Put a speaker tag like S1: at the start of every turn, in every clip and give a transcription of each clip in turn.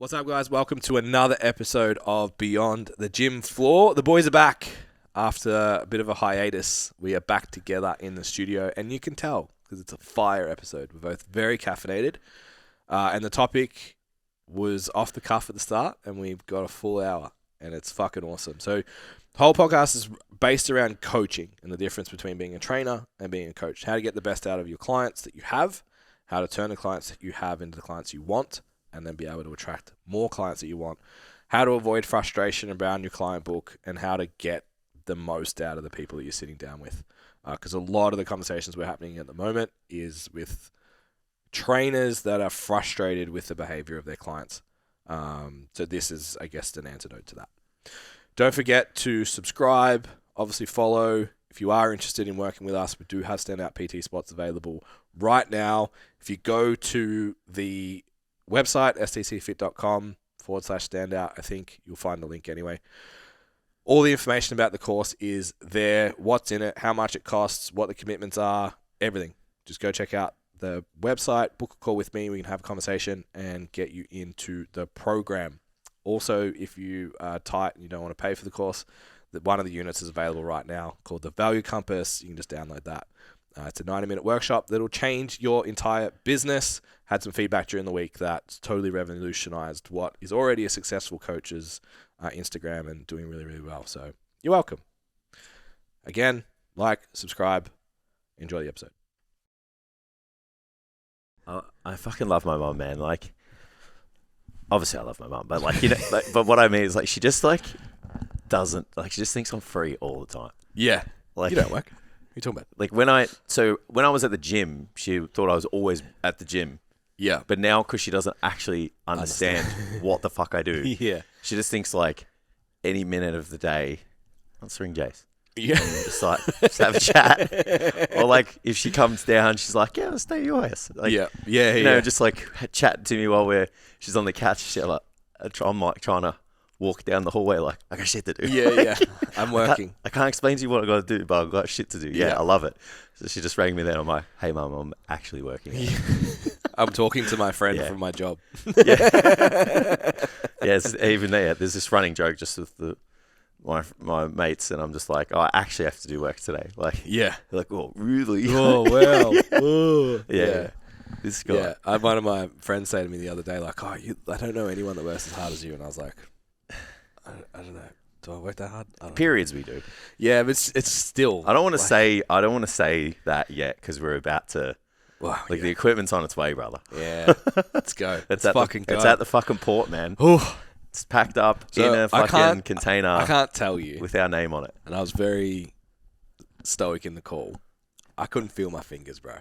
S1: What's up, guys? Welcome to another episode of Beyond the Gym Floor. The boys are back after a bit of a hiatus. We are back together in the studio, and you can tell because it's a fire episode. We're both very caffeinated, and the topic was off the cuff at the start, and we've got a full hour, and it's fucking awesome. So the whole podcast is based around coaching and the difference between being a trainer and being a coach. How to get the best out of your clients that you have, how to turn the clients that you have into the clients you want, and then be able to attract more clients that you want, how to avoid frustration around your client book, and how to get the most out of the people that you're sitting down with. Because a lot of the conversations we're happening at the moment is with trainers that are frustrated with the behavior of their clients. So this is, I guess, an antidote to that. Don't forget to subscribe, obviously follow. If you are interested in working with us, we do have standout PT spots available right now. If you go to the website, stcfit.com/standout. I think you'll find the link anyway. All the information about the course is there, what's in it, how much it costs, what the commitments are, everything. Just go check out the website, book a call with me, we can have a conversation and get you into the program. Also, if you are tight and you don't want to pay for the course, one of the units is available right now called the Value Compass. You can just download that. It's a 90-minute workshop that'll change your entire business. Had some feedback during the week that's totally revolutionized what is already a successful coach's Instagram and doing really, really well. So you're welcome. Again, like, subscribe, enjoy the episode.
S2: I fucking love my mum, man. Like, obviously I love my mum, but like, you know, like, but what I mean is like, she just like doesn't like, she just thinks I'm free all the time.
S1: Yeah.
S2: Like,
S1: you don't work. What are you talking about?
S2: Like when I was at the gym, she thought I was always at the gym.
S1: Yeah.
S2: But now, because she doesn't actually understand what the fuck I do,
S1: Yeah.
S2: she just thinks like any minute of the day, let's ring Jace.
S1: Yeah.
S2: Just like, just have a chat. Or like, if she comes down, she's like, yeah, let's stay at your house. Like,
S1: Yeah.
S2: you know, just like chatting to me while she's on the couch. She's like, I'm like trying to walk down the hallway like, I got shit to do.
S1: Yeah. I'm working.
S2: I can't explain to you what I got to do, but I've got shit to do. Yeah,
S1: Yeah.
S2: I love it. So she just rang me then. I'm like, hey, Mum, I'm actually working.
S1: I'm talking to my friend from my job.
S2: Even there, there's this running joke just with my mates, and I'm just like, oh, I actually have to do work today. Like,
S1: Yeah.
S2: they're like, oh, really?
S1: Oh, wow. Oh.
S2: Yeah. This guy.
S1: Yeah. I had one of my friends say to me the other day, like, I don't know anyone that works as hard as you. And I was like, I don't know. Do I work that hard? I don't know.
S2: Periods we do.
S1: Yeah, but it's still.
S2: I don't want to say that yet because we're about to.
S1: Wow,
S2: the equipment's on its way, brother.
S1: Yeah. Let's go.
S2: It's
S1: go.
S2: at the fucking port, man.
S1: Ooh.
S2: It's packed up
S1: So
S2: in a fucking container.
S1: I can't tell you.
S2: With our name on it.
S1: And I was very stoic in the call. I couldn't feel my fingers, bro.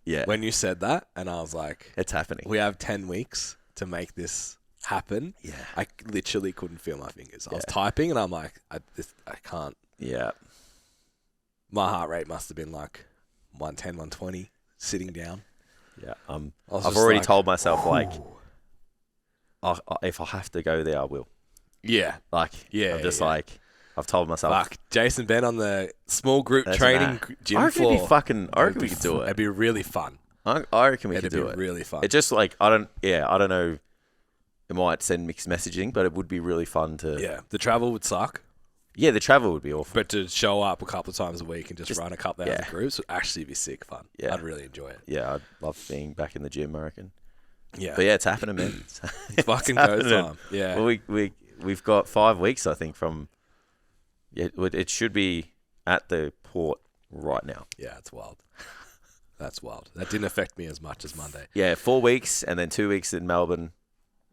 S2: Yeah.
S1: When you said that, and I was like,
S2: it's happening.
S1: We have 10 weeks to make this happen.
S2: Yeah.
S1: I literally couldn't feel my fingers. I was typing, and I'm like, I can't.
S2: Yeah.
S1: My heart rate must have been like 110, 120, sitting down.
S2: Yeah.
S1: I've
S2: already told myself, like, if I have to go there, I will.
S1: Yeah.
S2: Like, I'm just like, I've told myself.
S1: Fuck, Jason Ben on the small group training gym floor.
S2: I reckon we could do it.
S1: It'd be really fun.
S2: I reckon we could do it.
S1: It'd be really fun.
S2: It's just like, I don't know. It might send mixed messaging, but it would be really fun to.
S1: Yeah. The travel would suck.
S2: Yeah, the travel would be awful.
S1: But to show up a couple of times a week and just run a couple of groups would actually be sick fun.
S2: Yeah.
S1: I'd really enjoy it.
S2: Yeah, I'd love being back in the gym, I reckon.
S1: Yeah.
S2: But yeah, it's happening, man.
S1: It's fucking go time. Yeah.
S2: Well, we've got 5 weeks, I think, from. Yeah, it should be at the port right now.
S1: Yeah, it's wild. That's wild. That didn't affect me as much as Monday.
S2: Yeah, 4 weeks and then 2 weeks in Melbourne.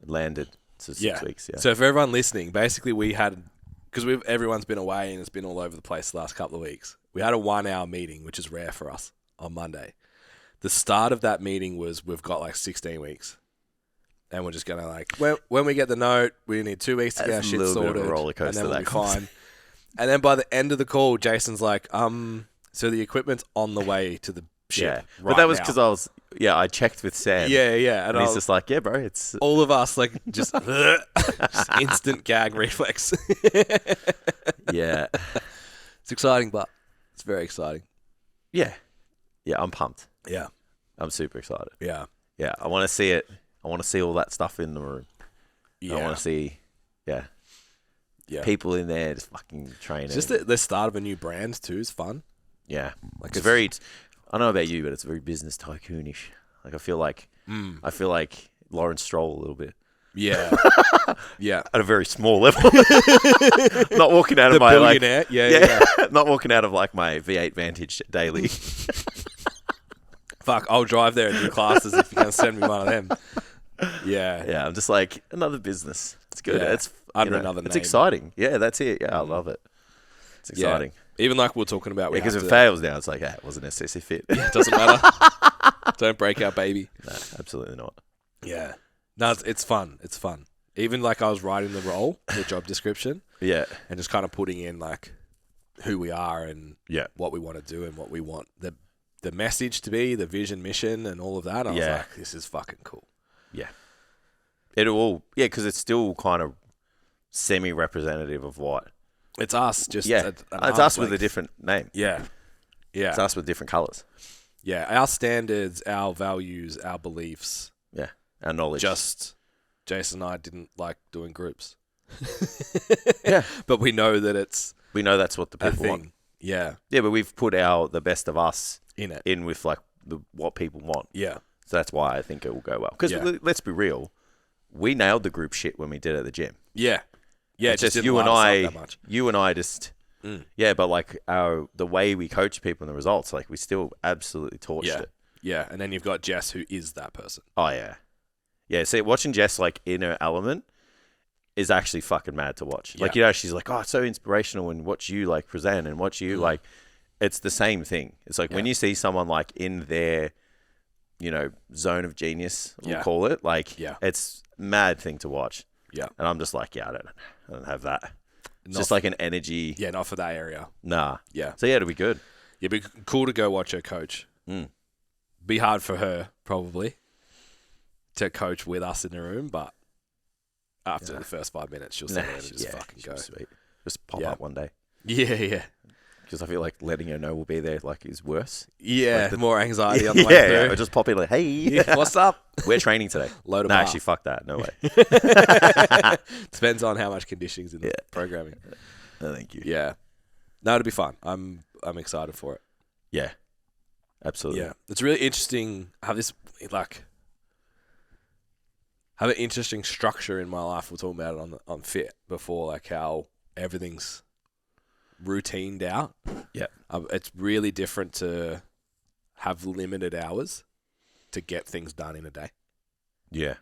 S2: Landed. So 6 weeks. Yeah.
S1: So for everyone listening, basically we had, because everyone's been away and it's been all over the place the last couple of weeks. We had a 1 hour meeting, which is rare for us, on Monday. The start of that meeting was we've got like 16 weeks. And we're just going to like, when we get the note, we need 2 weeks to get our shit sorted.
S2: A little bit of a roller coaster,
S1: and then we'll be fine. And then by the end of the call, Jason's like, so the equipment's on the way to the ship.
S2: Yeah.
S1: Right
S2: but that was
S1: now.
S2: because I checked with Sam.
S1: Yeah.
S2: And he's just like, yeah, bro, it's.
S1: All of us, like, just instant gag reflex.
S2: Yeah.
S1: It's exciting, but it's very exciting.
S2: Yeah. Yeah, I'm pumped.
S1: Yeah.
S2: I'm super excited.
S1: Yeah.
S2: Yeah, I want to see it. I want to see all that stuff in the room.
S1: Yeah.
S2: I want to see,
S1: yeah.
S2: people in there just fucking training.
S1: It's just the start of a new brand too is fun.
S2: Yeah.
S1: Like
S2: It's very, I don't know about you, but it's very business tycoonish. Like I feel like Lawrence Stroll a little bit.
S1: Yeah. Yeah.
S2: At a very small level. Not walking out of my
S1: billionaire. Yeah.
S2: not walking out of like my V8 Vantage daily.
S1: Fuck, I'll drive there and do classes if you can send me one of them. Yeah.
S2: Yeah, I'm just like another business. It's good.
S1: Yeah.
S2: It's
S1: Under another name.
S2: It's exciting. Yeah, that's it. Yeah, I love it. It's exciting.
S1: Yeah. Even like we were talking about.
S2: Because if it fails now, it's like, it wasn't necessarily fit.
S1: It doesn't matter. Don't break our baby.
S2: No, absolutely not.
S1: Yeah. No, it's fun. It's fun. Even like I was writing the role, the job description.
S2: Yeah.
S1: And just kind of putting in like who we are and
S2: Yeah.
S1: what we want to do and what we want the message to be, the vision, mission, and all of that. I was like, this is fucking cool.
S2: Yeah. Because it's still kind of semi-representative of what.
S1: It's us, just
S2: it's us with a different name.
S1: Yeah. Yeah.
S2: It's us with different colours.
S1: Yeah. Our standards, our values, our beliefs.
S2: Yeah. Our knowledge.
S1: Just Jason and I didn't like doing groups.
S2: Yeah.
S1: But we know that it's
S2: we know that's what the
S1: a
S2: people
S1: thing.
S2: want.
S1: Yeah.
S2: Yeah, but we've put the best of us
S1: In it.
S2: in with like what people want.
S1: Yeah.
S2: So that's why I think it will go well. Because let's be real, we nailed the group shit when we did it at the gym.
S1: Yeah. Yeah.
S2: It's
S1: It just
S2: just
S1: didn't
S2: you and
S1: light us up that much.
S2: you and I just but like the way we coach people and the results, like we still absolutely torched it.
S1: Yeah. And then you've got Jess, who is that person.
S2: Oh yeah. Yeah, see watching Jess like in her element is actually fucking mad to watch. Like, she's like, oh, it's so inspirational and watch you like present and watch you like it's the same thing. It's like when you see someone like in their, zone of genius, we'll call it, like it's mad thing to watch. Yeah. And I'm just like, I don't have that. It's just like an energy.
S1: Yeah, not for that area.
S2: Nah.
S1: Yeah.
S2: So it'll be good.
S1: Yeah, it'd be cool to go watch her coach. Be hard for her, probably, to coach with us in the room, but after the first 5 minutes, she'll sit there and just fucking go.
S2: Sweet. Just pop up one day.
S1: Yeah.
S2: Because I feel like letting her know we'll be there like is worse.
S1: Yeah,
S2: like
S1: more anxiety on the way through.
S2: Yeah, just pop in like, hey,
S1: what's up?
S2: We're training today.
S1: Load 'em
S2: No,
S1: up.
S2: actually, fuck that. No way.
S1: Depends on how much conditioning's in the programming.
S2: No, thank you.
S1: Yeah. No, it'll be fun. I'm excited for it.
S2: Yeah. Absolutely.
S1: Yeah. It's really interesting. I have this, have an interesting structure in my life. We're talking about it on Fit before, like how everything's routined out.
S2: Yeah.
S1: It's really different to have limited hours to get things done in a day.
S2: Yeah.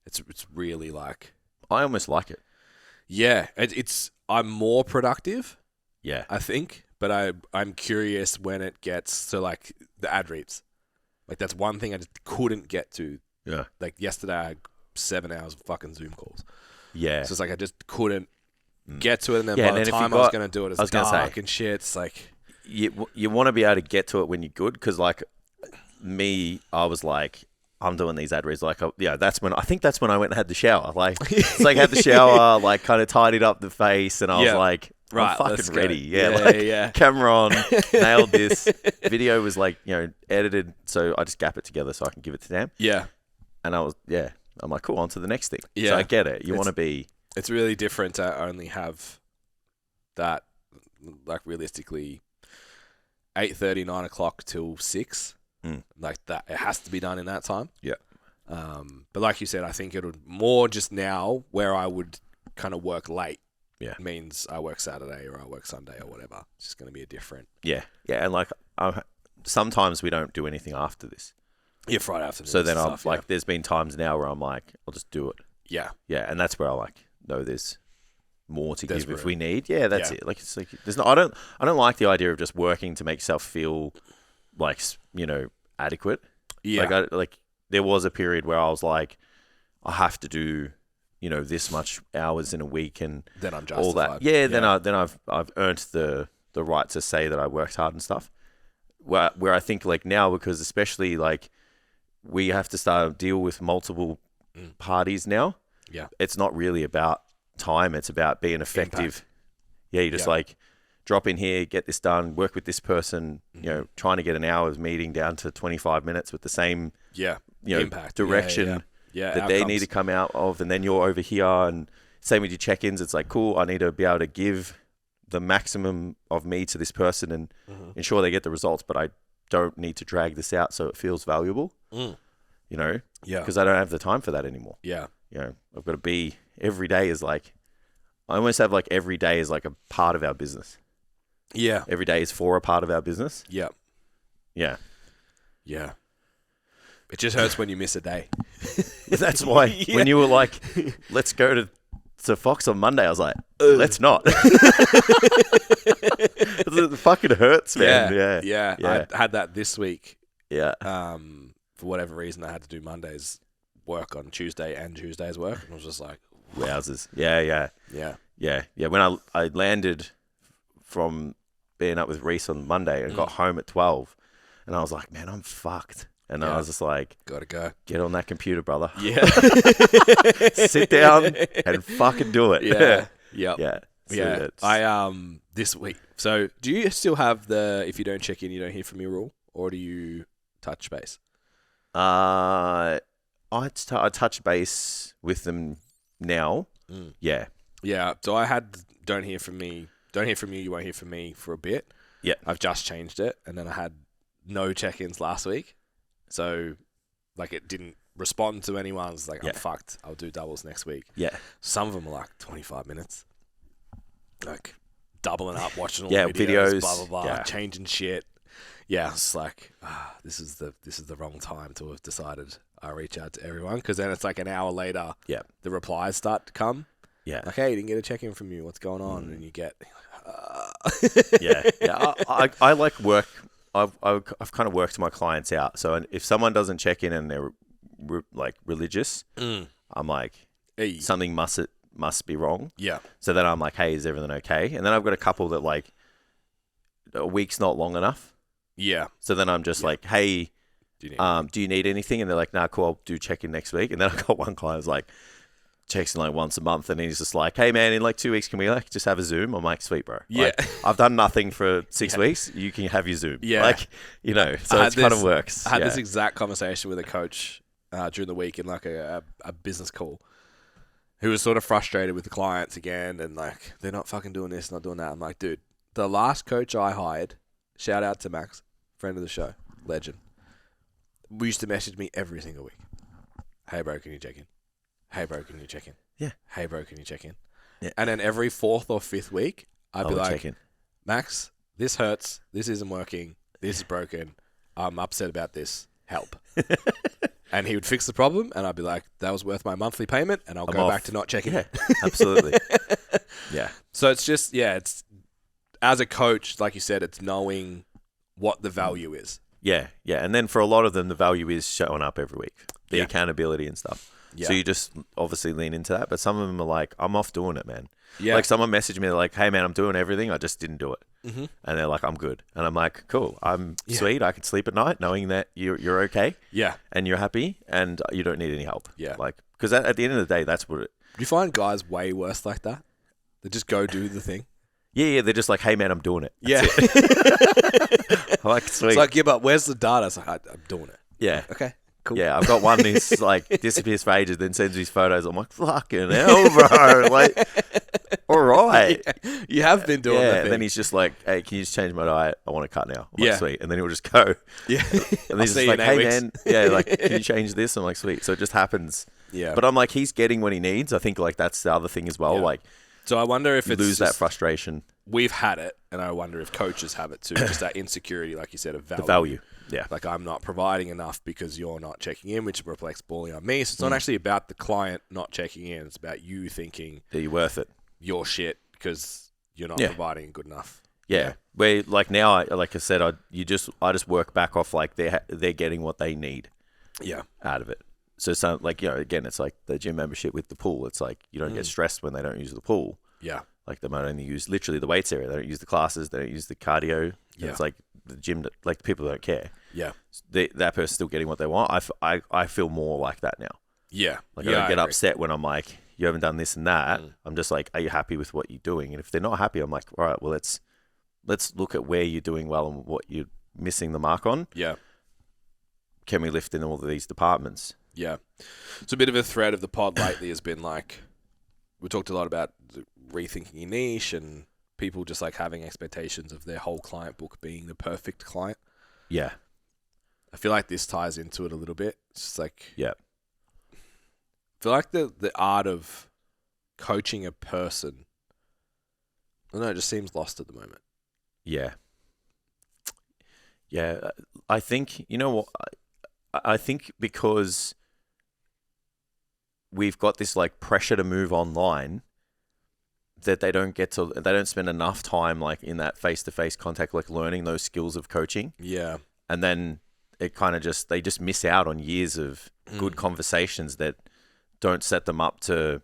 S1: It's really like...
S2: I almost like it.
S1: Yeah. I'm more productive,
S2: Yeah.
S1: I think, but I'm curious when it gets to like the ad reads. Like that's one thing I just couldn't get to.
S2: Yeah.
S1: Like yesterday I had 7 hours of fucking Zoom calls.
S2: Yeah.
S1: So it's like I just couldn't get to it, and then
S2: Yeah,
S1: by
S2: and
S1: the
S2: then if
S1: time
S2: you
S1: I was
S2: got-
S1: going to do it,
S2: I was
S1: it's
S2: gonna
S1: dark
S2: say-
S1: and shit. It's like...
S2: You want to be able to get to it when you're good, because like me, I was like, I'm doing these ad reads. Like, that's when I went and had the shower. Like, it's like had the shower, like kind of tidied up the face, and I was like,
S1: Right,
S2: I'm
S1: let's
S2: fucking
S1: go.
S2: ready. Yeah,
S1: Yeah,
S2: like
S1: yeah.
S2: camera on, nailed this. Video was like, edited, so I just gap it together so I can give it to them.
S1: Yeah.
S2: And I'm like, cool, on to the next thing.
S1: Yeah.
S2: So I get it. You want to be...
S1: It's really different to only have that, like realistically, 8:30, 9 o'clock till 6. Like that, it has to be done in that time.
S2: Yeah.
S1: But like you said, I think it would more just now where I would kind of work late.
S2: Yeah.
S1: Means I work Saturday or I work Sunday or whatever. It's just going to be a different.
S2: Yeah. Yeah. And like, sometimes we don't do anything after this.
S1: Yeah, Friday afternoon.
S2: So then I'm like, there's been times now where I'm like, I'll just do it.
S1: Yeah.
S2: Yeah. And that's where I like, no, there's more to
S1: There's
S2: give if
S1: room.
S2: we need. Yeah, that's it. Like, it's like, there's no, I don't like the idea of just working to make yourself feel like, adequate.
S1: Yeah.
S2: Like there was a period where I was like, I have to do, this much hours in a week and
S1: Then I'm
S2: all
S1: justified.
S2: that. Yeah. Then I've earned the right to say that I worked hard and stuff. Where I think like now, because especially like we have to start to deal with multiple parties now.
S1: Yeah.
S2: It's not really about time. It's about being effective.
S1: Impact.
S2: Yeah. You just like drop in here, get this done, work with this person, trying to get an hour's meeting down to 25 minutes with the same,
S1: Impact.
S2: direction. that they need to come out of, and then you're over here. And same with your check-ins. It's like, cool, I need to be able to give the maximum of me to this person and ensure they get the results, but I don't need to drag this out so it feels valuable. You know?
S1: Yeah.
S2: Because I don't have the time for that anymore.
S1: Yeah.
S2: You know, I've got to be, every day is like, I almost have like every day is like a part of our business.
S1: Yeah.
S2: Every day is for a part of our business.
S1: Yeah.
S2: Yeah.
S1: Yeah. It just hurts when you miss a day.
S2: That's why when you were like, let's go to Fox on Monday, I was like, let's not. It fucking hurts, man.
S1: Yeah. I had that this week.
S2: Yeah.
S1: For whatever reason, I had to do Monday's work on Tuesday and Tuesday's work. And I was just like,
S2: wowzers. Yeah. When I landed from being up with Reese on Monday and got home at 12, and I was like, man, I'm fucked. And I was just like,
S1: gotta go.
S2: Get on that computer, brother.
S1: Yeah.
S2: Sit down and fucking do it.
S1: Yeah. Yep.
S2: Yeah. So
S1: yeah. I this week. So do you still have the if you don't check in, you don't hear from me rule, or do you touch base?
S2: I touch base with them now. Yeah.
S1: Yeah. So I had don't hear from me, you won't hear from me for a bit.
S2: Yeah.
S1: I've just changed it, and then I had no check-ins last week. So like it didn't respond to anyone. I was like, I'm fucked. I'll do doubles next week.
S2: Yeah.
S1: Some of them are like 25 minutes. Like doubling up, watching all
S2: the videos,
S1: blah, blah, blah, changing shit. Yeah, it's like, this is the wrong time to have decided I reach out to everyone, because then it's like an hour later, the replies start to come.
S2: Yeah.
S1: Like, hey, didn't get a check-in from you. What's going on? And you get...
S2: Yeah. I like work... I've kind of worked my clients out. So if someone doesn't check in and they're like religious, I'm like, something must be wrong.
S1: Yeah.
S2: So then I'm like, hey, is everything okay? And then I've got a couple that like a week's not long enough.
S1: Yeah.
S2: So then I'm just like, hey, do you need anything? And they're like, nah, cool, I'll do check in next week. And then I got one client who's like, checks in like once a month, and he's just like, hey man, in like 2 weeks, can we like just have a Zoom? I'm like, sweet, bro.
S1: Yeah.
S2: Like, I've done nothing for 6 weeks. You can have your Zoom.
S1: Yeah.
S2: Like, you know, so it kind of works.
S1: I had this exact conversation with a coach during the week in like a business call, who was sort of frustrated with the clients again, and like, they're not fucking doing this, not doing that. I'm like, dude, the last coach I hired, shout out to Max, friend of the show, legend, we used to message me every single week. Hey bro, can you check in? Hey bro, can you check in?
S2: Yeah.
S1: Hey bro, can you check in?
S2: Yeah.
S1: And then every 4th or 5th week, I'd be like, Max, this hurts. This isn't working. This is broken. I'm upset about this. Help. And he would fix the problem, and I'd be like, that was worth my monthly payment, and I'll go back to not checking.
S2: Yeah, absolutely. Yeah.
S1: So it's just, it's as a coach, like you said, it's knowing what the value is.
S2: Yeah. And then for a lot of them, the value is showing up every week, the accountability and stuff. Yeah. So you just obviously lean into that. But some of them are like, I'm off doing it, man. Yeah. Like someone messaged me, like, hey, man, I'm doing everything. I just didn't do it. Mm-hmm. And they're like, I'm good. And I'm like, cool. I'm sweet. I can sleep at night knowing that you're okay. Yeah. And you're happy and you don't need any help. Yeah. Like, because at the end of the day, that's what it...
S1: Do you find guys way worse like that? They just go do the thing?
S2: Yeah. They're just like, hey, man, I'm doing it.
S1: That's
S2: it. I'm like, sweet.
S1: It's like, yeah, but where's the data? It's like, I'm doing it.
S2: Yeah.
S1: Okay. Cool.
S2: Yeah, I've got one who's like disappears for ages, then sends these photos. I'm like, fucking hell, bro. Like, all right.
S1: Yeah, you have been doing the thing.
S2: And then he's just like, hey, can you just change my diet? I want to cut now. I'm like, sweet. And then he'll just go. Yeah. And he's just like, hey, man, like, can you change this? I'm like, sweet. So it just happens. Yeah. But I'm like, he's getting what he needs. I think like that's the other thing as well. Yeah. Like,
S1: so I wonder if it's
S2: lose that frustration.
S1: We've had it, and I wonder if coaches have it too. Just that insecurity, like you said, of value.
S2: The value. Yeah.
S1: Like, I'm not providing enough because you're not checking in, which reflects bullying on me. So it's not actually about the client not checking in. It's about you thinking
S2: that you're worth it.
S1: You're shit because you're not providing good enough.
S2: Yeah. Where like now, like I said, I just work back off like they're getting what they need. Yeah. Out of it. So it's not like, you know, again, it's like the gym membership with the pool. It's like you don't get stressed when they don't use the pool. Yeah. Like they might only use literally the weights area. They don't use the classes. They don't use the cardio. Yeah. It's like the gym, like the people don't care. Yeah. That person's still getting what they want. I feel more like that now. Yeah. Like I don't get upset when I'm like, you haven't done this and that. I'm just like, are you happy with what you're doing? And if they're not happy, I'm like, all right, well, let's look at where you're doing well and what you're missing the mark on. Yeah. Can we lift in all of these departments?
S1: Yeah. So a bit of a thread of the pod lately has been like, we talked a lot about rethinking your niche and people just like having expectations of their whole client book being the perfect client.
S2: Yeah.
S1: I feel like this ties into it a little bit. It's just like,
S2: Yeah.
S1: I feel like the art of coaching a person, I don't know, it just seems lost at the moment.
S2: Yeah. Yeah. I think, you know what? I think because we've got this like pressure to move online that they don't spend enough time like in that face-to-face contact, like learning those skills of coaching.
S1: Yeah.
S2: And then it kind of they just miss out on years of good conversations that don't set them up to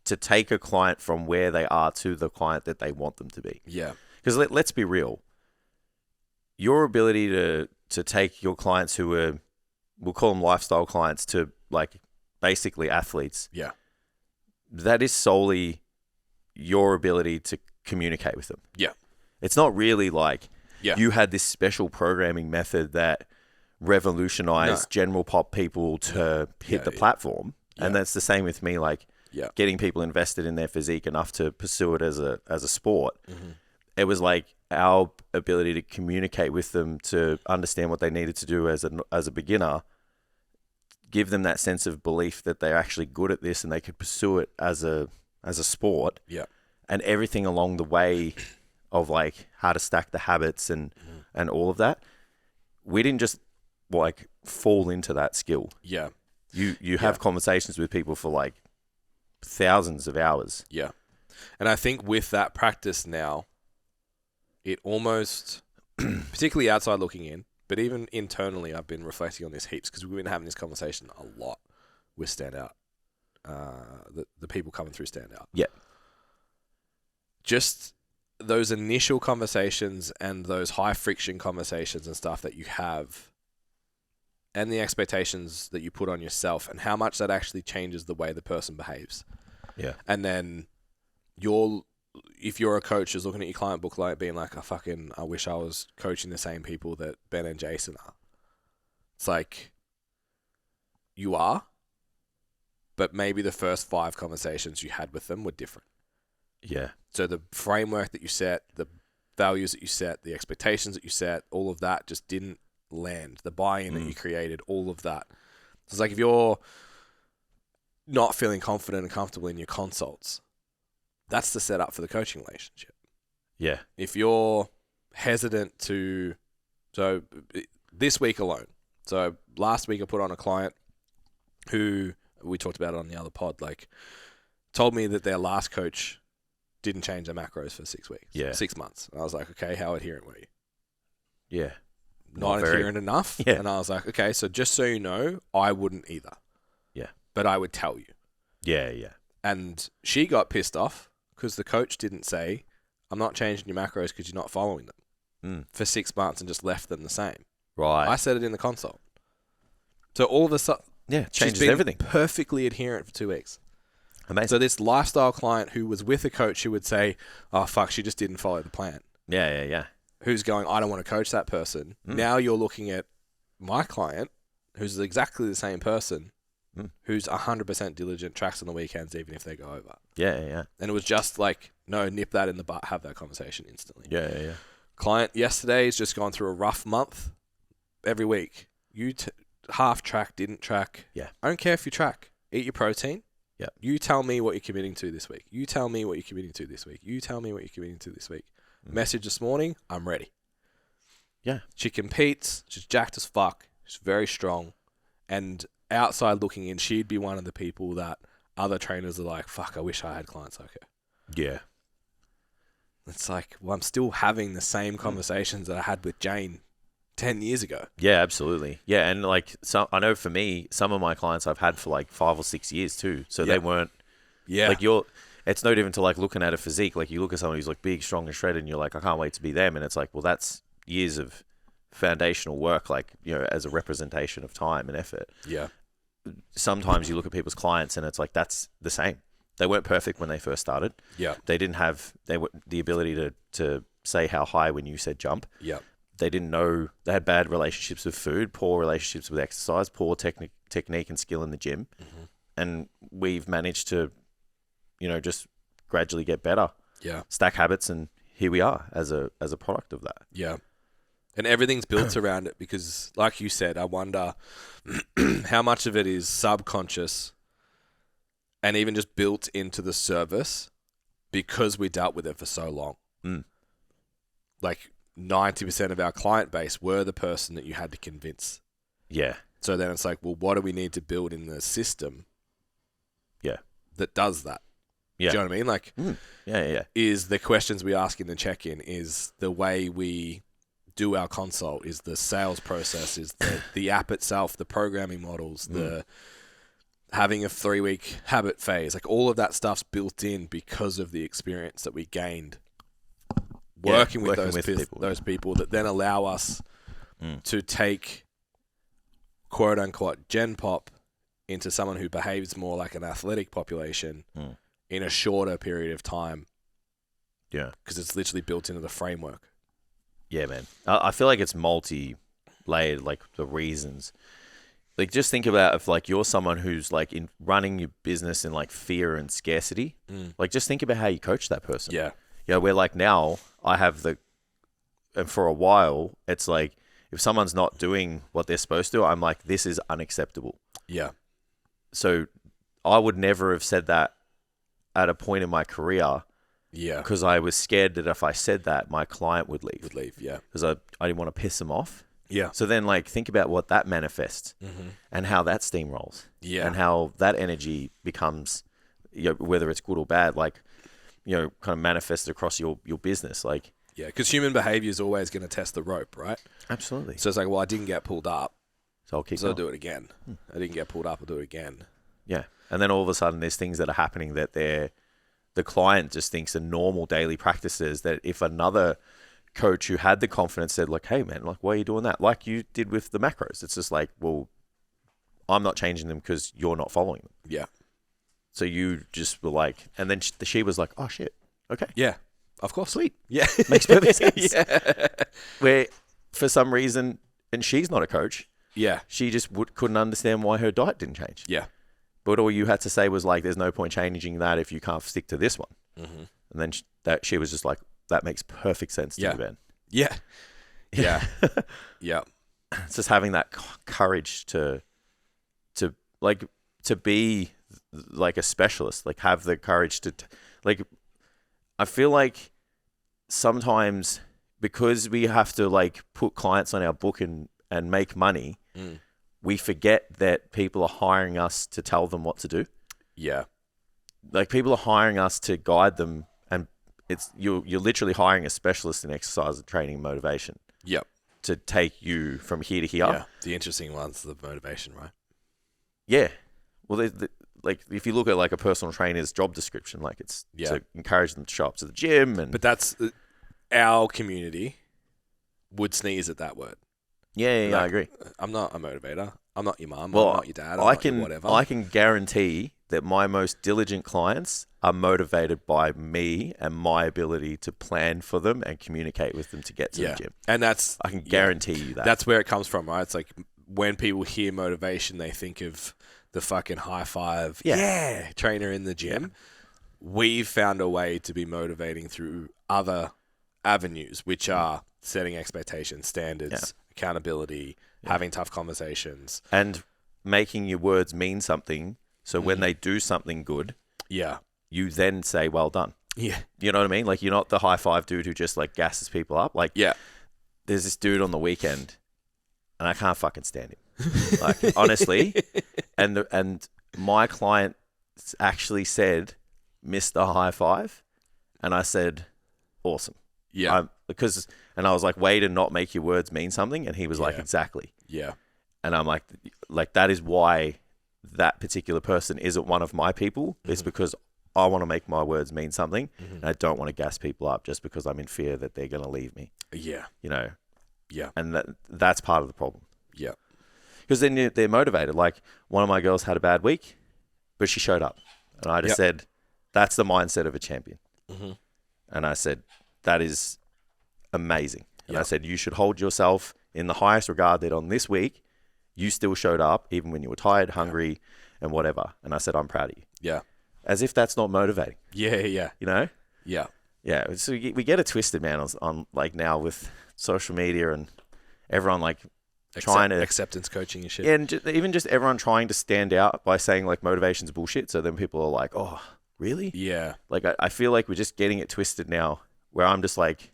S2: take a client from where they are to the client that they want them to be.
S1: Yeah.
S2: Because let's be real. Your ability to take your clients who are, we'll call them lifestyle clients, to like basically athletes.
S1: Yeah.
S2: That is solely your ability to communicate with them.
S1: Yeah.
S2: It's not really like
S1: Yeah.
S2: you had this special programming method that revolutionized general pop people to hit the platform.
S1: Yeah.
S2: And that's the same with me, like getting people invested in their physique enough to pursue it as a sport.
S1: Mm-hmm.
S2: It was like our ability to communicate with them, to understand what they needed to do as a beginner, give them that sense of belief that they're actually good at this and they could pursue it as a sport.
S1: Yeah.
S2: And everything along the way of like how to stack the habits and all of that. We didn't just like fall into that skill.
S1: Yeah.
S2: You have conversations with people for like thousands of hours.
S1: Yeah. And I think with that practice now, it almost, particularly outside looking in, but even internally, I've been reflecting on this heaps because we've been having this conversation a lot with Standout. The people coming through Standout.
S2: Yeah.
S1: Just those initial conversations and those high friction conversations and stuff that you have, and the expectations that you put on yourself, and how much that actually changes the way the person behaves.
S2: Yeah.
S1: And then if you're a coach who's looking at your client book like being like, I wish I was coaching the same people that Ben and Jason are. It's like, you are, but maybe the first 5 conversations you had with them were different.
S2: Yeah.
S1: So the framework that you set, the values that you set, the expectations that you set, all of that just didn't land. The buy-in that you created, all of that. So it's like if you're not feeling confident and comfortable in your consults, that's the setup for the coaching relationship.
S2: Yeah.
S1: If you're hesitant so this week alone, so last week I put on a client who, we talked about it on the other pod, like told me that their last coach didn't change their macros for 6 weeks.
S2: Yeah.
S1: 6 months. And I was like, okay, how adherent were you?
S2: Yeah.
S1: Not adherent enough.
S2: Yeah.
S1: And I was like, okay, so just so you know, I wouldn't either.
S2: Yeah.
S1: But I would tell you.
S2: Yeah, yeah.
S1: And she got pissed off because the coach didn't say, I'm not changing your macros because you're not following them for 6 months, and just left them the same.
S2: Right.
S1: I said it in the consult. So all of a sudden,
S2: changes
S1: she's been
S2: everything.
S1: Perfectly adherent for 2 weeks.
S2: Amazing.
S1: So this lifestyle client who was with a coach who would say, oh, fuck, she just didn't follow the plan.
S2: Yeah.
S1: Who's going, I don't want to coach that person. Now you're looking at my client, who's exactly the same person, who's 100% diligent, tracks on the weekends, even if they go over.
S2: Yeah.
S1: And it was just like, no, nip that in the butt, have that conversation instantly.
S2: Yeah.
S1: Client yesterday has just gone through a rough month. Every week, you half track, didn't track.
S2: Yeah.
S1: I don't care if you track. Eat your protein.
S2: Yeah.
S1: You tell me what you're committing to this week. You tell me what you're committing to this week. You tell me what you're committing to this week. Message this morning, I'm ready.
S2: Yeah.
S1: She competes. She's jacked as fuck. She's very strong. And outside looking in, she'd be one of the people that other trainers are like, fuck, I wish I had clients like her.
S2: Yeah.
S1: It's like, well, I'm still having the same conversations that I had with Jane 10 years ago.
S2: Yeah, absolutely. Yeah, and like, so I know for me, some of my clients I've had for like 5 or 6 years too. So they weren't like it's no different to like looking at a physique. Like you look at someone who's like big, strong and shredded and you're like, I can't wait to be them. And it's like, well, that's years of foundational work, like, you know, as a representation of time and effort.
S1: Yeah.
S2: Sometimes you look at people's clients and it's like, that's the same. They weren't perfect when they first started.
S1: Yeah.
S2: They didn't have the ability to say how high when you said jump.
S1: Yeah.
S2: They didn't know, they had bad relationships with food, poor relationships with exercise, poor technique and skill in the gym, and we've managed to, just gradually get better.
S1: Yeah.
S2: Stack habits, and here we are as a product of that.
S1: Yeah. And everything's built around it because, like you said, I wonder how much of it is subconscious and even just built into the service because we dealt with it for so long. Like 90% of our client base were the person that you had to convince.
S2: Yeah.
S1: So then it's like, well, what do we need to build in the system that does that?
S2: Yeah.
S1: Do you know what I mean? Like,
S2: Yeah.
S1: is the questions we ask in the check-in, is the way we do our consult, is the sales process, is the app itself, the programming models, the having a 3-week habit phase, like all of that stuff's built in because of the experience that we gained working with those people that then allow us to take quote unquote Gen Pop into someone who behaves more like an athletic population in a shorter period of time.
S2: Yeah.
S1: Because it's literally built into the framework.
S2: Yeah, man. I feel like it's multi-layered, like the reasons. Like, just think about if, like, you're someone who's, like, in running your business in, like, fear and scarcity. Like, just think about how you coach that person.
S1: Yeah.
S2: Where, like, now I have and for a while, it's like, if someone's not doing what they're supposed to, I'm like, this is unacceptable.
S1: Yeah.
S2: So I would never have said that at a point in my career.
S1: Yeah.
S2: Because I was scared that if I said that, my client would leave.
S1: Yeah.
S2: Because I didn't want to piss them off.
S1: Yeah.
S2: So then, like, think about what that manifests and how that steamrolls.
S1: Yeah.
S2: And how that energy becomes, whether it's good or bad, like, kind of manifested across your business. Like,
S1: yeah, because human behavior is always going to test the rope, right?
S2: Absolutely.
S1: So it's like, well, I didn't get pulled up,
S2: so I'll keep
S1: I'll do it again. I didn't get pulled up, I'll do it again.
S2: Yeah. And then all of a sudden there's things that are happening that the client just thinks are normal daily practices, that if another coach who had the confidence said, like, hey, man, like, why are you doing that? Like you did with the macros. It's just like, well, I'm not changing them because you're not following them.
S1: Yeah.
S2: So you just were like, and then she was like, oh, shit. Okay.
S1: Yeah. Of course.
S2: Sweet.
S1: Yeah.
S2: Makes perfect sense.
S1: Yeah.
S2: Where for some reason, and she's not a coach.
S1: Yeah.
S2: She just couldn't understand why her diet didn't change.
S1: Yeah.
S2: But all you had to say was like, there's no point changing that if you can't stick to this one. And then she was just like, that makes perfect sense to me, Ben.
S1: Yeah. Yeah. Yeah.
S2: It's just having that courage to be like a specialist, like have the courage to, like, I feel like sometimes because we have to like put clients on our book and make money, we forget that people are hiring us to tell them what to do. Yeah. Like, people are hiring us to guide them, and you're literally hiring a specialist in exercise and training and motivation. Yep. To take you from here to here.
S1: Yeah. The interesting one's the motivation, right?
S2: Yeah. Well, like, if you look at like a personal trainer's job description, like, it's to encourage them to show up to the gym,
S1: but that's our community would sneeze at that word.
S2: Yeah,
S1: like,
S2: I agree.
S1: I'm not a motivator. I'm not your mum.
S2: Well,
S1: I'm not your dad. I'm not your whatever.
S2: I can guarantee that my most diligent clients are motivated by me and my ability to plan for them and communicate with them to get to the gym.
S1: And I
S2: can guarantee you that.
S1: That's where it comes from, right? It's like when people hear motivation, they think of the fucking high five, trainer in the gym. Yeah. We've found a way to be motivating through other avenues, which are setting expectations, standards, accountability, having tough conversations.
S2: And making your words mean something. So when they do something good, you then say, well done. Yeah. You know what I mean? Like, you're not the high five dude who just like gasses people up. Like, there's this dude on the weekend and I can't fucking stand him. Like, honestly. And my client actually said, Mr. High Five. And I said, awesome. Yeah. And I was like, way to not make your words mean something. And he was like, exactly. Yeah. And I'm like, that is why that particular person isn't one of my people. It's because I want to make my words mean something. And I don't want to gas people up just because I'm in fear that they're going to leave me. Yeah. You know? Yeah. And that's part of the problem. Yeah. Because then they're motivated. Like, one of my girls had a bad week, but she showed up. And I just said, that's the mindset of a champion. And I said, that is amazing. And I said, you should hold yourself in the highest regard that on this week, you still showed up even when you were tired, hungry, and whatever. And I said, I'm proud of you.
S1: Yeah.
S2: As if that's not motivating.
S1: Yeah.
S2: You know?
S1: Yeah.
S2: Yeah. So we get it twisted, man, on like now with social media and everyone like trying to
S1: acceptance coaching and shit.
S2: And even just everyone trying to stand out by saying like motivation's bullshit. So then people are like, oh, really?
S1: Yeah.
S2: Like I feel like we're just getting it twisted now where I'm just like,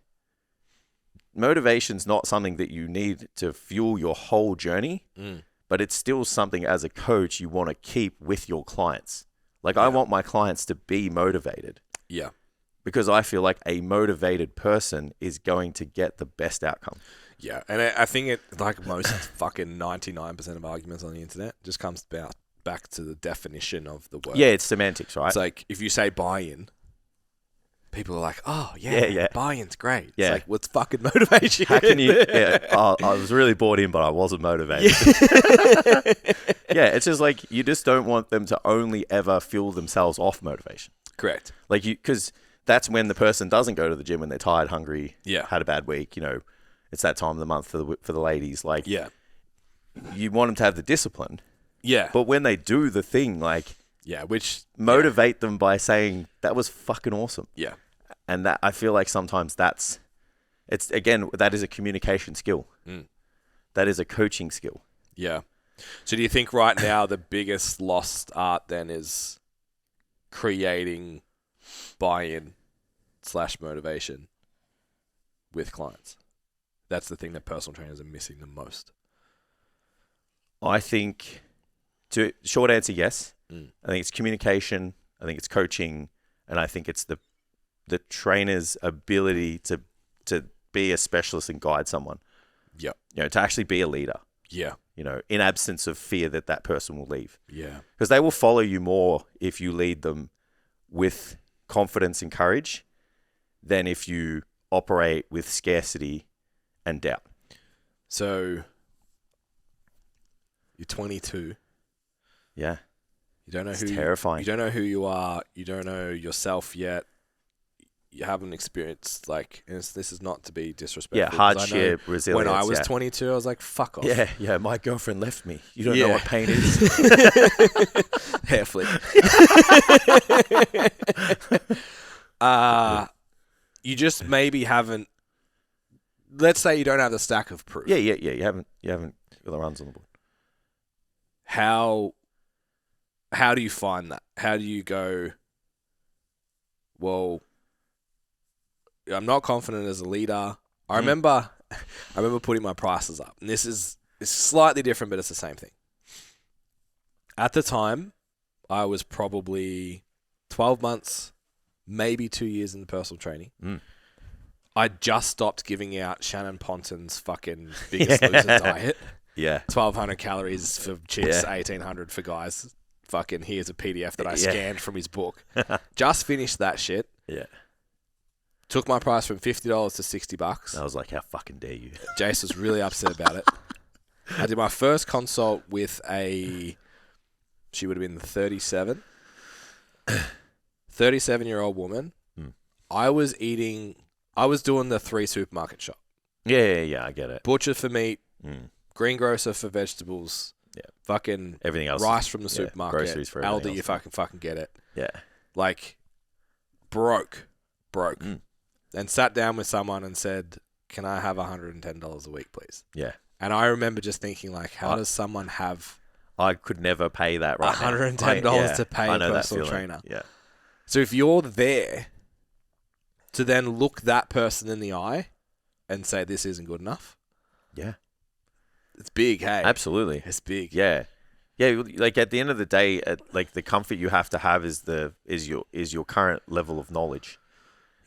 S2: motivation's not something that you need to fuel your whole journey, but it's still something as a coach you want to keep with your clients. Like I want my clients to be motivated.
S1: Yeah.
S2: Because I feel like a motivated person is going to get the best outcome.
S1: Yeah. And I think it, like most fucking 99% of arguments on the internet, just comes back to the definition of the word.
S2: Yeah, it's semantics, right?
S1: It's like if you say buy-in, people are like, oh, yeah. Buy-in's great.
S2: Yeah.
S1: It's like, what's fucking motivation?
S2: How can you... Yeah, I was really bought in, but I wasn't motivated. Yeah, it's just like you just don't want them to only ever fuel themselves off motivation.
S1: Correct.
S2: Like because that's when the person doesn't go to the gym when they're tired, hungry, had a bad week. You know, it's that time of the month for the ladies. Like, you want them to have the discipline.
S1: Yeah.
S2: But when they do the thing, like,
S1: which
S2: motivate them by saying that was fucking awesome.
S1: Yeah.
S2: And that I feel like sometimes that is a communication skill. That is a coaching skill.
S1: Yeah. So do you think right now the biggest lost art then is creating buy-in / motivation with clients? That's the thing that personal trainers are missing the most.
S2: I think, short answer, yes. I think it's communication. I think it's coaching. And I think it's the trainer's ability to be a specialist and guide someone.
S1: Yeah.
S2: You know, to actually be a leader.
S1: Yeah.
S2: You know, in absence of fear that person will leave.
S1: Yeah.
S2: Because they will follow you more if you lead them with confidence and courage than if you operate with scarcity and doubt.
S1: So, you're 22.
S2: Yeah.
S1: You don't know
S2: it's terrifying.
S1: You don't know who you are. You don't know yourself yet. You haven't experienced, like, and this is not to be disrespectful.
S2: Yeah, hardship, resilience.
S1: When I was 22, I was like, fuck off.
S2: Yeah, my girlfriend left me. You don't know what pain is.
S1: Hair flip. You just maybe haven't, let's say you don't have the stack of proof.
S2: Yeah. You haven't got the runs on the board.
S1: How do you find that? How do you go, well, I'm not confident as a leader. I remember putting my prices up. And it's slightly different, but it's the same thing. At the time, I was probably 12 months, maybe 2 years in the personal training. I just stopped giving out Shannon Ponton's fucking Biggest Loser diet.
S2: Yeah.
S1: 1,200 calories for chicks, 1,800 for guys. Fucking here's a PDF that I scanned from his book. Just finished that shit.
S2: Yeah.
S1: Took my price from $50 to $60.
S2: I was like, how fucking dare you?
S1: Jace was really upset about it. I did my first consult with she would have been 37-year-old woman. I was doing the 3 supermarket shop.
S2: Yeah, I get it.
S1: Butcher for meat, greengrocer for vegetables, fucking
S2: everything else,
S1: rice from the supermarket,
S2: groceries for
S1: Aldi,
S2: else.
S1: you fucking get it.
S2: Yeah.
S1: Like, broke. And sat down with someone and said, can I have $110 a week, please?
S2: Yeah.
S1: And I remember just thinking, like, how does someone have
S2: I could never pay that right
S1: $110
S2: now.
S1: to pay a personal trainer?
S2: Yeah.
S1: So if you're there to then look that person in the eye and say, this isn't good enough.
S2: Yeah.
S1: It's big, hey?
S2: Absolutely.
S1: It's big.
S2: Yeah. Yeah, like at the end of the day, like the comfort you have to have is your current level of knowledge.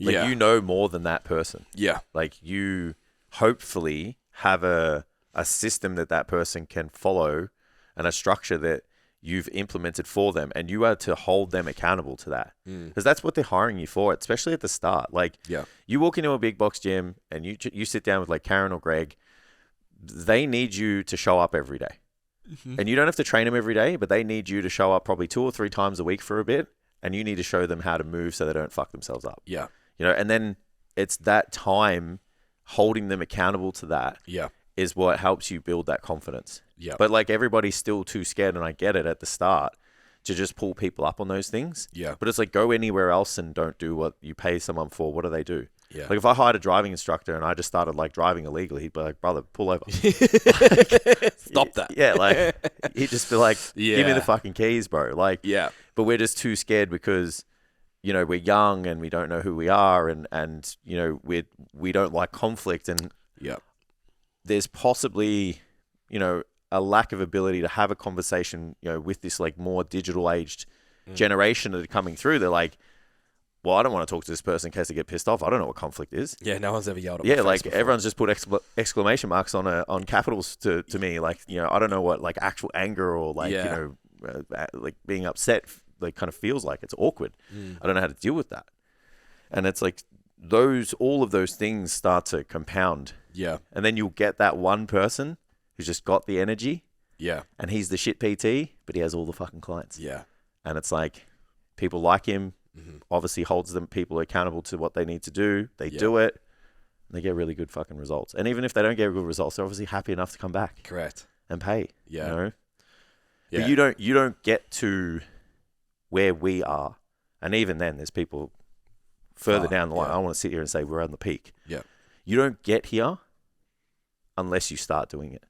S2: Like you know more than that person. Yeah. Like you hopefully have a system that person can follow and a structure that you've implemented for them, and you are to hold them accountable to that. Because that's what they're hiring you for, especially at the start. Like you walk into a big box gym and you sit down with like Karen or Greg, they need you to show up every day. And you don't have to train them every day, but they need you to show up probably 2 or 3 times a week for a bit, and you need to show them how to move so they don't fuck themselves up. You know, and then it's that time holding them accountable to that is what helps you build that confidence.
S1: Yeah.
S2: But like everybody's still too scared, and I get it at the start, to just pull people up on those things.
S1: Yeah.
S2: But it's like, go anywhere else and don't do what you pay someone for. What do they do?
S1: Yeah.
S2: Like if I hired a driving instructor and I just started like driving illegally, he'd be like, brother, pull over.
S1: Stop that.
S2: Yeah, like he'd just be like, give me
S1: Yeah.
S2: the fucking keys, bro. Like,
S1: Yeah.
S2: but we're just too scared because, you know, we're young and we don't know who we are, and you know, we don't like conflict, and
S1: Yeah.
S2: there's possibly, you know, a lack of ability to have a conversation, you know, with this like more digital aged generation that are coming through. They're like, well, I don't want to talk to this person in case they get pissed off. I don't know what conflict is.
S1: Yeah, no one's ever yelled at my
S2: Yeah,
S1: face
S2: like
S1: before.
S2: everyone's just put exclamation marks on capitals to me. Like, you know, I don't know what like actual anger or like,
S1: Yeah.
S2: you know, like being upset like kind of feels like. It's awkward. I don't know how to deal with that. And it's like all of those things start to compound.
S1: Yeah.
S2: And then you'll get that one person who's just got the energy,
S1: Yeah.
S2: and he's the shit PT, but he has all the fucking clients.
S1: Yeah.
S2: And it's like, people like him, obviously holds them people accountable to what they need to do. They do it, and they get really good fucking results. And even if they don't get good results, they're obviously happy enough to come back
S1: Correct.
S2: and pay.
S1: Yeah.
S2: You know?
S1: Yeah.
S2: But you don't get to where we are. And even then, there's people further down the line.
S1: yeah.
S2: I don't want to sit here and say we're on the peak.
S1: Yeah.
S2: You don't get here unless you start doing it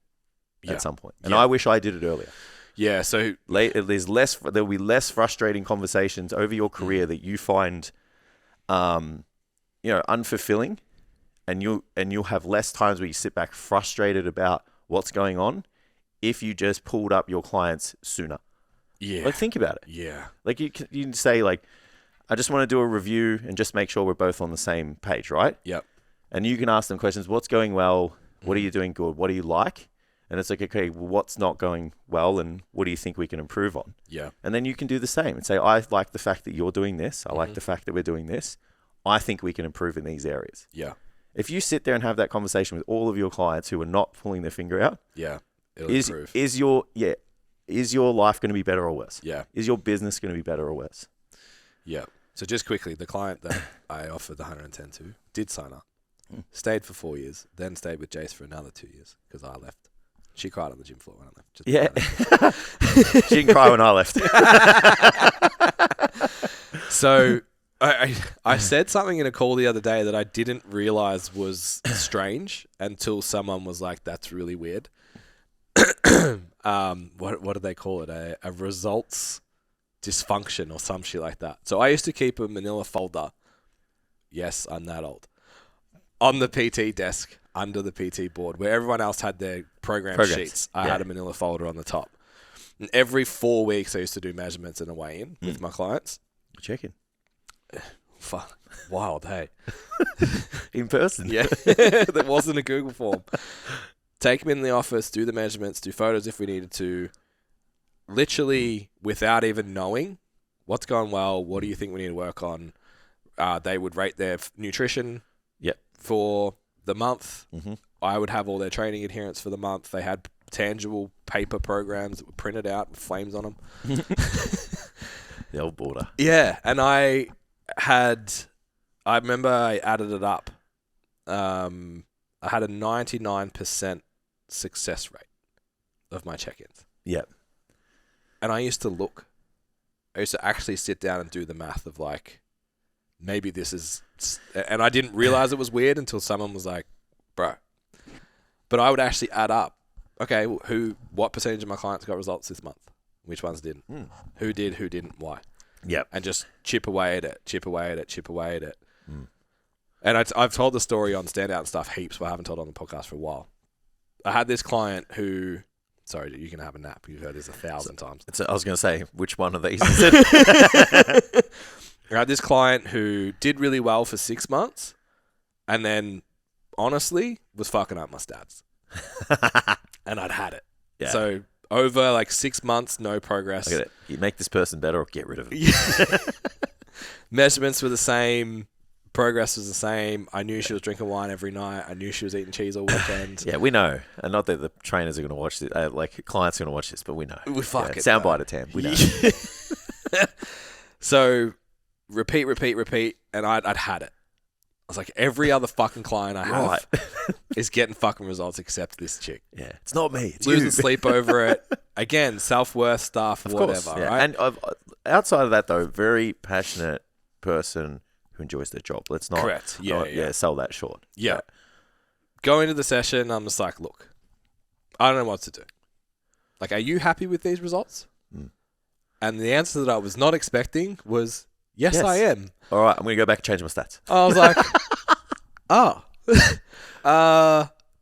S2: at some point. And
S1: Yeah.
S2: I wish I did it earlier.
S1: Yeah. So
S2: There'll be less frustrating conversations over your career that you find, you know, unfulfilling, and you'll have less times where you sit back frustrated about what's going on if you just pulled up your clients sooner.
S1: yeah.
S2: Like, think about it.
S1: Yeah.
S2: Like you can say like, I just want to do a review and just make sure we're both on the same page, right?
S1: Yep.
S2: And you can ask them questions. What's going well? What are you doing good? What do you like? And it's like, okay, well, what's not going well, and what do you think we can improve on?
S1: Yeah.
S2: And then you can do the same and say, I like the fact that you're doing this. I like the fact that we're doing this. I think we can improve in these areas.
S1: Yeah.
S2: If you sit there and have that conversation with all of your clients who are not pulling their finger out,
S1: Yeah. It'll
S2: is
S1: improve.
S2: is your life going to be better or worse?
S1: Yeah.
S2: Is your business going to be better or worse?
S1: Yeah. So just quickly, the client that I offered the 110 to did sign up, stayed for 4 years, then stayed with Jace for another 2 years because I left. She cried on the gym floor when I left. Just
S2: Yeah. She didn't cry when I left.
S1: So I said something in a call the other day that I didn't realize was strange until someone was like, "That's really weird." What do they call it? A results dysfunction or some shit like that. So I used to keep a manila folder. Yes, I'm that old. On the PT desk, under the PT board, where everyone else had their programs. Sheets. I had a manila folder on the top. And every 4 weeks, I used to do measurements and a weigh-in with my clients.
S2: Check-in.
S1: Fuck. Wild, hey.
S2: In person.
S1: Yeah. There wasn't a Google form. Take them in the office, do the measurements, do photos if we needed to. Literally, without even knowing what's going well, what do you think we need to work on? They would rate their nutrition for the month.
S2: Mm-hmm.
S1: I would have all their training adherence for the month. They had tangible paper programs that were printed out with flames on them.
S2: The old border.
S1: Yeah, and I remember I added it up. I had a 99% success rate of my check-ins.
S2: Yep.
S1: And I used to actually sit down and do the math of like, maybe this is, and I didn't realize it was weird until someone was like, bro. But I would actually add up, okay, what percentage of my clients got results this month? Which ones didn't? Who did, who didn't, why?
S2: Yep.
S1: And just chip away at it. And I've told the story on Standout and stuff heaps, but I haven't told it on the podcast for a while. I had this client who, sorry, you can have a nap. You've heard this 1,000 times.
S2: I was going to say, which one of these is it?
S1: I had this client who did really well for 6 months and then, honestly, was fucking up my stats. And I'd had it.
S2: Yeah.
S1: So, over like 6 months, no progress.
S2: Look at it. You make this person better or get rid of it.
S1: Measurements were the same. Progress was the same. I knew she was drinking wine every night. I knew she was eating cheese all weekend.
S2: Yeah, we know. And not that the trainers are going to watch this, like clients are going to watch this, but we know.
S1: We fuck it.
S2: Soundbite attempt. We know.
S1: So, repeat. And I'd had it. was like, every other fucking client I have
S2: Right.
S1: is getting fucking results except this chick.
S2: Yeah. It's not me. It's
S1: Losing
S2: you.
S1: sleep over it. Again, self-worth stuff,
S2: Of
S1: whatever,
S2: course. Yeah.
S1: right?
S2: And outside of that, though, very passionate person who enjoys their job. Let's not.
S1: Correct. Yeah.
S2: Sell that short.
S1: Yeah. Go into the session, I'm just like, look, I don't know what to do. Like, are you happy with these results?
S2: Mm.
S1: And the answer that I was not expecting was, yes, I am.
S2: All right. I'm going to go back and change my stats.
S1: I was like, oh.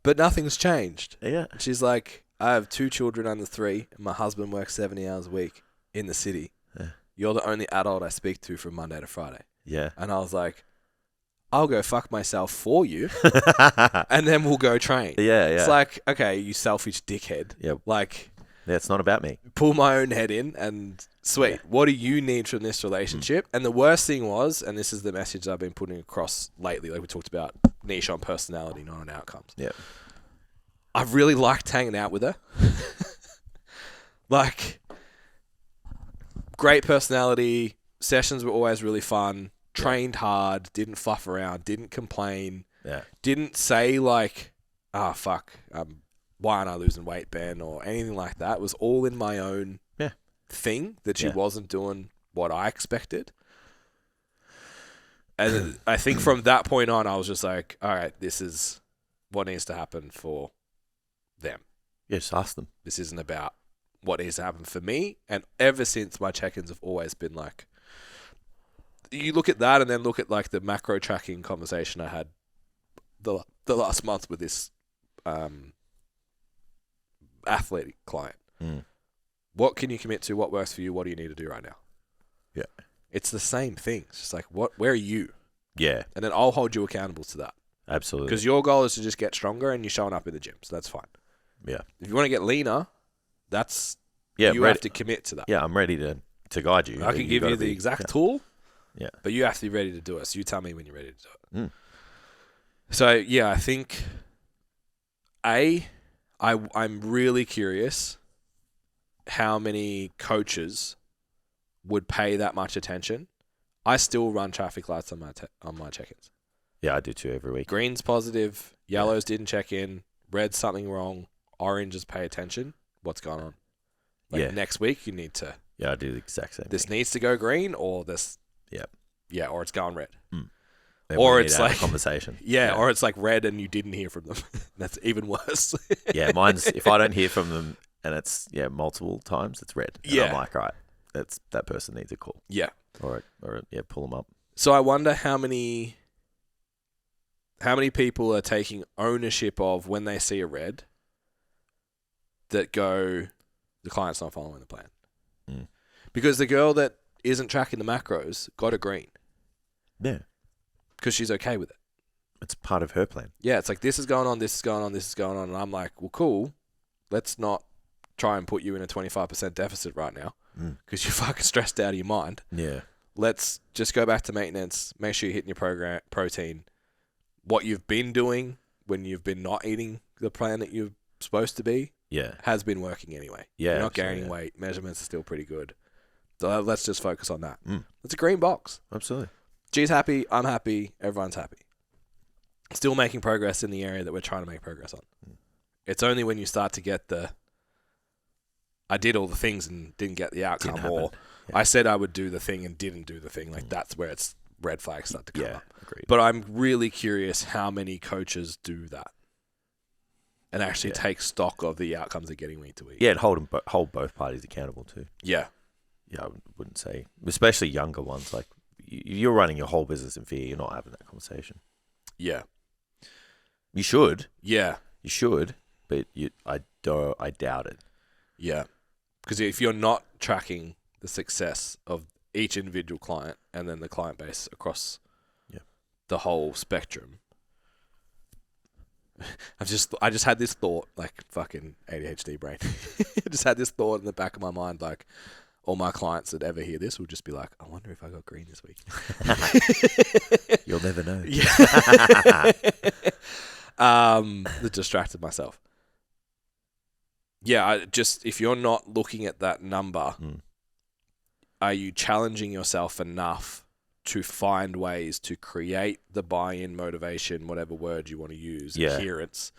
S1: But nothing's changed.
S2: Yeah.
S1: She's like, I have 2 children under 3, and my husband works 70 hours a week in the city.
S2: Yeah.
S1: You're the only adult I speak to from Monday to Friday.
S2: Yeah.
S1: And I was like, I'll go fuck myself for you, and then we'll go train.
S2: Yeah.
S1: It's like, okay, you selfish dickhead.
S2: Yeah.
S1: Like,
S2: Yeah, it's not about me.
S1: pull my own head in and sweet.
S2: Yeah.
S1: What do you need from this relationship? And the worst thing was, and this is the message I've been putting across lately, like we talked about, niche on personality, not on outcomes.
S2: Yeah.
S1: I've really liked hanging out with her. Like, great personality. Sessions were always really fun. Trained hard. Didn't fluff around. Didn't complain.
S2: Yeah.
S1: Didn't say like, "Ah, fuck, why aren't I losing weight, Ben?" or anything like that. It was all in my own thing that she wasn't doing what I expected. And I think from that point on, I was just like, all right, this is what needs to happen for them.
S2: Yeah, just ask them.
S1: This isn't about what needs to happen for me. And ever since, my check-ins have always been like, you look at that and then look at like the macro tracking conversation I had the last month with this athletic client.
S2: Mm.
S1: What can you commit to? What works for you? What do you need to do right now?
S2: Yeah.
S1: It's the same thing. It's just like, where are you?
S2: Yeah,
S1: And then I'll hold you accountable to that.
S2: absolutely.
S1: Because your goal is to just get stronger and you're showing up in the gym. So that's fine.
S2: Yeah.
S1: If you want to get leaner, that's,
S2: Yeah,
S1: you have to commit to that.
S2: Yeah, I'm ready to guide you.
S1: I can give you the exact tool,
S2: Yeah.
S1: but you have to be ready to do it. So you tell me when you're ready to do it.
S2: Mm.
S1: So, yeah, I think, I'm really curious how many coaches would pay that much attention. I still run traffic lights on my check-ins.
S2: Yeah, I do too every week.
S1: Green's positive, yellows didn't check in, red's something wrong, oranges pay attention. What's going on? Like next week you need to.
S2: Yeah, I do the exact same.
S1: This needs to go green, or this.
S2: Yep.
S1: Yeah, or it's going red.
S2: Or
S1: it's like
S2: a conversation.
S1: Yeah, or it's like red and you didn't hear from them. That's even worse.
S2: Yeah, mine's if I don't hear from them and it's multiple times, it's red. And I'm like, right, that person needs a call.
S1: Yeah.
S2: Or pull them up.
S1: So I wonder how many people are taking ownership of when they see a red that go, the client's not following the plan.
S2: Mm.
S1: Because the girl that isn't tracking the macros got a green.
S2: Yeah.
S1: Because she's okay with it.
S2: It's part of her plan.
S1: Yeah, it's like, this is going on, this is going on, this is going on. And I'm like, well, cool. Let's not try and put you in a 25% deficit right now because you're fucking stressed out of your mind.
S2: Yeah.
S1: Let's just go back to maintenance. Make sure you're hitting your protein. What you've been doing when you've been not eating the plan that you're supposed to be has been working anyway.
S2: Yeah.
S1: You're not gaining weight. Measurements are still pretty good. So let's just focus on that.
S2: Mm.
S1: It's a green box.
S2: Absolutely.
S1: G's happy. I'm happy. Everyone's happy. Still making progress in the area that we're trying to make progress on. It's only when you start to get I did all the things and didn't get the outcome, or I said I would do the thing and didn't do the thing. Like that's where it's red flags start to come up.
S2: Agreed.
S1: But I'm really curious how many coaches do that and actually take stock of the outcomes they're getting week to week.
S2: Yeah, and hold both parties accountable too.
S1: Yeah.
S2: Yeah, I wouldn't say, especially younger ones. Like you're running your whole business in fear. You're not having that conversation.
S1: Yeah.
S2: You should.
S1: Yeah.
S2: You should, but I doubt it.
S1: Yeah. Because if you're not tracking the success of each individual client and then the client base across the whole spectrum, I just had this thought, like fucking ADHD brain. I just had this thought in the back of my mind, like all my clients that ever hear this will just be like, I wonder if I got green this week.
S2: You'll never know.
S1: Yeah. That distracted myself. Yeah, if you're not looking at that number, are you challenging yourself enough to find ways to create the buy-in, motivation, whatever word you want to use, adherence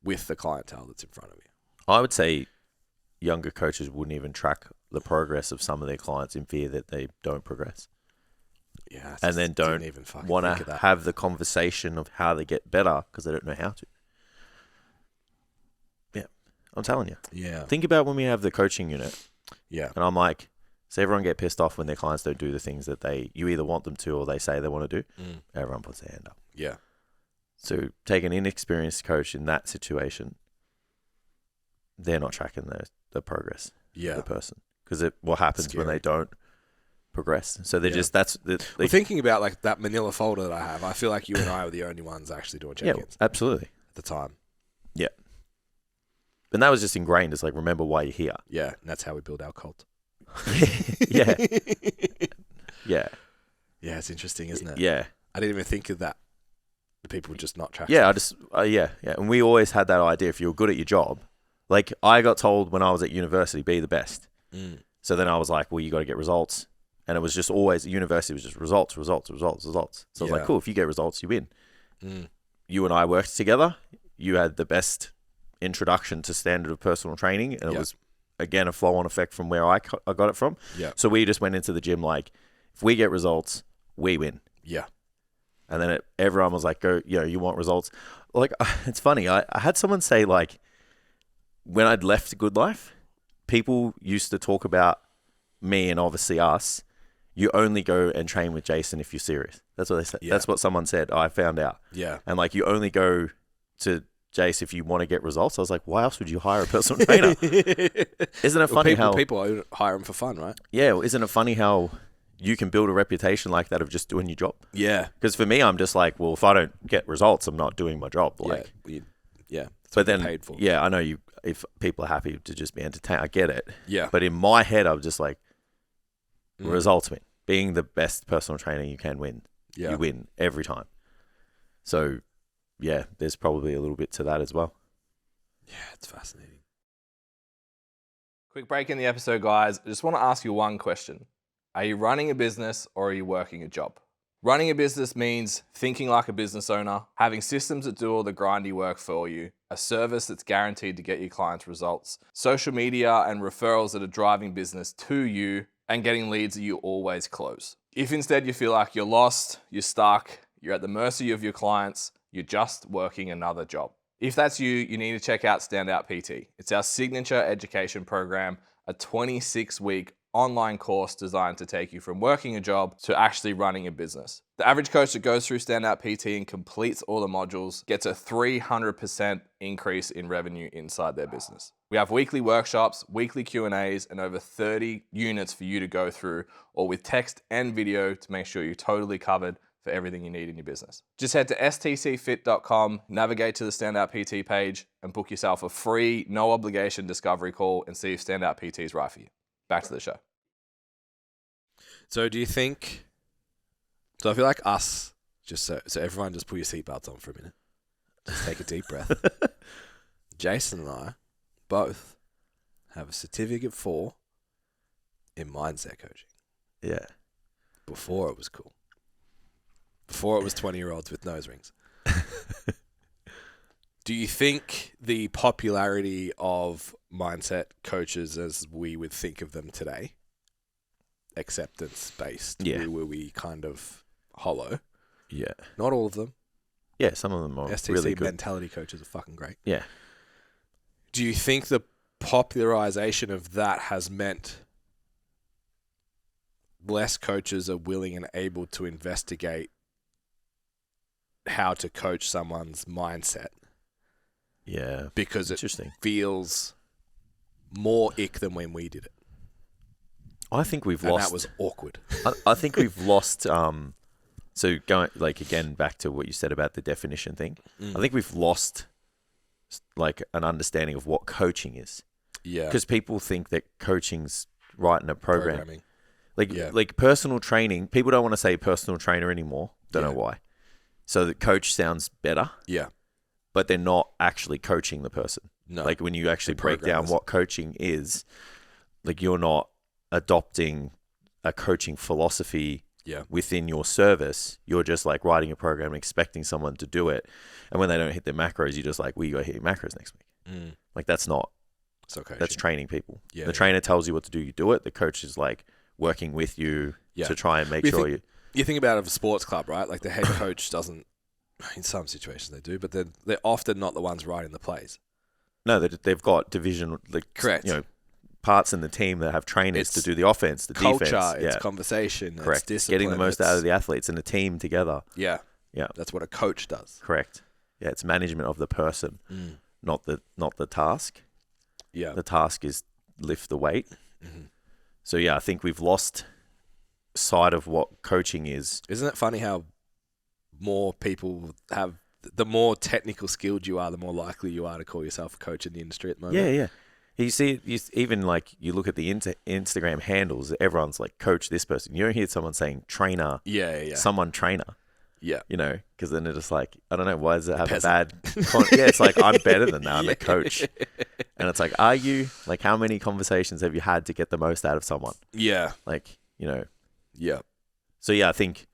S1: with the clientele that's in front of you.
S2: I would say younger coaches wouldn't even track the progress of some of their clients in fear that they don't progress.
S1: Yeah,
S2: and then don't want to have the conversation of how they get better because they don't know how to. Yeah, I'm telling you.
S1: Yeah.
S2: Think about when we have the coaching unit.
S1: Yeah.
S2: And I'm like, so everyone get pissed off when their clients don't do the things that you either want them to or they say they want to do. Everyone puts their hand up.
S1: Yeah.
S2: So take an inexperienced coach in that situation. They're not tracking the progress of the person. Because what happens when they don't progress? So they're just,
S1: well, thinking about like that manila folder that I have, I feel like you and I were the only ones actually doing check-ins.
S2: Yeah, absolutely.
S1: At the time.
S2: Yeah. And that was just ingrained. It's like, remember why you're here.
S1: Yeah. And that's how we build our cult.
S2: Yeah. Yeah.
S1: Yeah, it's interesting, isn't it?
S2: Yeah.
S1: I didn't even think of that. The people would just not track.
S2: Yeah, yeah. And we always had that idea. If you're good at your job, like I got told when I was at university, be the best. So then I was like, well, you got to get results. And it was just always, university was just results. So I was like, cool, if you get results, you win. You and I worked together. You had the best introduction to standard of personal training. And it was, again, a flow-on effect from where I got it from.
S1: Yeah.
S2: So we just went into the gym like, if we get results, we win.
S1: Yeah.
S2: And then everyone was like, go, you want results? Like, it's funny. I had someone say, like, when I'd left Good Life, people used to talk about me and obviously us. You only go and train with Jason if you're serious. That's what they said. Yeah. That's what someone said. I found out.
S1: Yeah.
S2: And like, you only go to Jace if you want to get results. I was like, why else would you hire a personal trainer? Isn't it funny how
S1: people hire them for fun, right?
S2: Yeah. Well, isn't it funny how you can build a reputation like that of just doing your job?
S1: Yeah.
S2: Because for me, I'm just like, well, if I don't get results, I'm not doing my job. Like,
S1: yeah.
S2: But then,
S1: paid for.
S2: Yeah, I know you. If people are happy to just be entertained, I get it.
S1: Yeah.
S2: But in my head, I'm just like, results win. Being the best personal trainer you can win. Yeah. You win every time. So, yeah, there's probably a little bit to that as well.
S1: Yeah, it's fascinating.
S3: Quick break in the episode, guys. I just want to ask you one question. Are you running a business or are you working a job? Running a business means thinking like a business owner, having systems that do all the grindy work for you, a service that's guaranteed to get your clients results, social media and referrals that are driving business to you, and getting leads that you always close. If instead you feel like you're lost, you're stuck, you're at the mercy of your clients, you're just working another job. If that's you, you need to check out Standout PT. It's our signature education program, a 26-week online course designed to take you from working a job to actually running a business. The average coach that goes through Standout PT and completes all the modules gets a 300% increase in revenue inside their business. We have weekly workshops, weekly Q&As, and over 30 units for you to go through, all with text and video to make sure you're totally covered for everything you need in your business. Just head to stcfit.com, navigate to the Standout PT page, and book yourself a free, no obligation discovery call and see if Standout PT is right for you. Back to the show.
S1: So do you think... So I feel like us, just so everyone just put your seatbelts on for a minute. Just take a deep breath. Jason and I both have a certificate 4 in mindset coaching.
S2: Yeah.
S1: Before it was cool. Before it was 20-year-olds with nose rings. Do you think the popularity of mindset coaches as we would think of them today, acceptance-based, were we kind of hollow?
S2: Yeah.
S1: Not all of them.
S2: Yeah, some of them are
S1: STC
S2: really good.
S1: mentality coaches are fucking great.
S2: Yeah.
S1: Do you think the popularization of that has meant less coaches are willing and able to investigate how to coach someone's mindset?
S2: Yeah.
S1: Because it feels more ick than when we did it.
S2: I think we've lost...
S1: And that was awkward.
S2: I think we've lost... So going, like, again, back to what you said about the definition thing. I think we've lost, like, an understanding of what coaching is.
S1: Yeah.
S2: Because people think that coaching's writing a program.
S1: Programming.
S2: Like personal training, people don't want to say personal trainer anymore. Don't know why. So the coach sounds better.
S1: Yeah.
S2: But they're not actually coaching the person.
S1: No.
S2: Like when you actually break down what coaching is, like you're not adopting a coaching philosophy within your service, you're just like writing a program and expecting someone to do it. And when they don't hit their macros, you're just like, well, you got to hit your macros next week. Like that's not,
S1: It's okay.
S2: that's training people.
S1: Yeah,
S2: the trainer tells you what to do, you do it. The coach is like working with you to try and make sure
S1: you think about it of a sports club, right? Like the head coach doesn't, in some situations they do, but they're often not the ones writing the plays.
S2: No, they've got division, like,
S1: Correct.
S2: Parts in the team that have trainers to do the offense, the
S1: culture,
S2: defense.
S1: It's conversation,
S2: correct.
S1: It's discipline.
S2: Getting the most out of the athletes and the team together.
S1: Yeah.
S2: Yeah.
S1: That's what a coach does.
S2: Correct. Yeah, it's management of the person, not the task.
S1: Yeah.
S2: The task is lift the weight. So yeah, I think we've lost sight of what coaching is.
S1: Isn't it funny how more people have, the more technical skilled you are, the more likely you are to call yourself a coach in the industry at the moment?
S2: Yeah. You see, even like you look at the Instagram handles, everyone's like, coach this person. You don't hear someone saying trainer, someone trainer.
S1: Yeah.
S2: Because then it's just like, I don't know, why does it have a bad... it's like, I'm better than that. I'm a coach. And it's like, are you? Like, how many conversations have you had to get the most out of someone?
S1: Yeah.
S2: Like,
S1: Yeah.
S2: So yeah, I think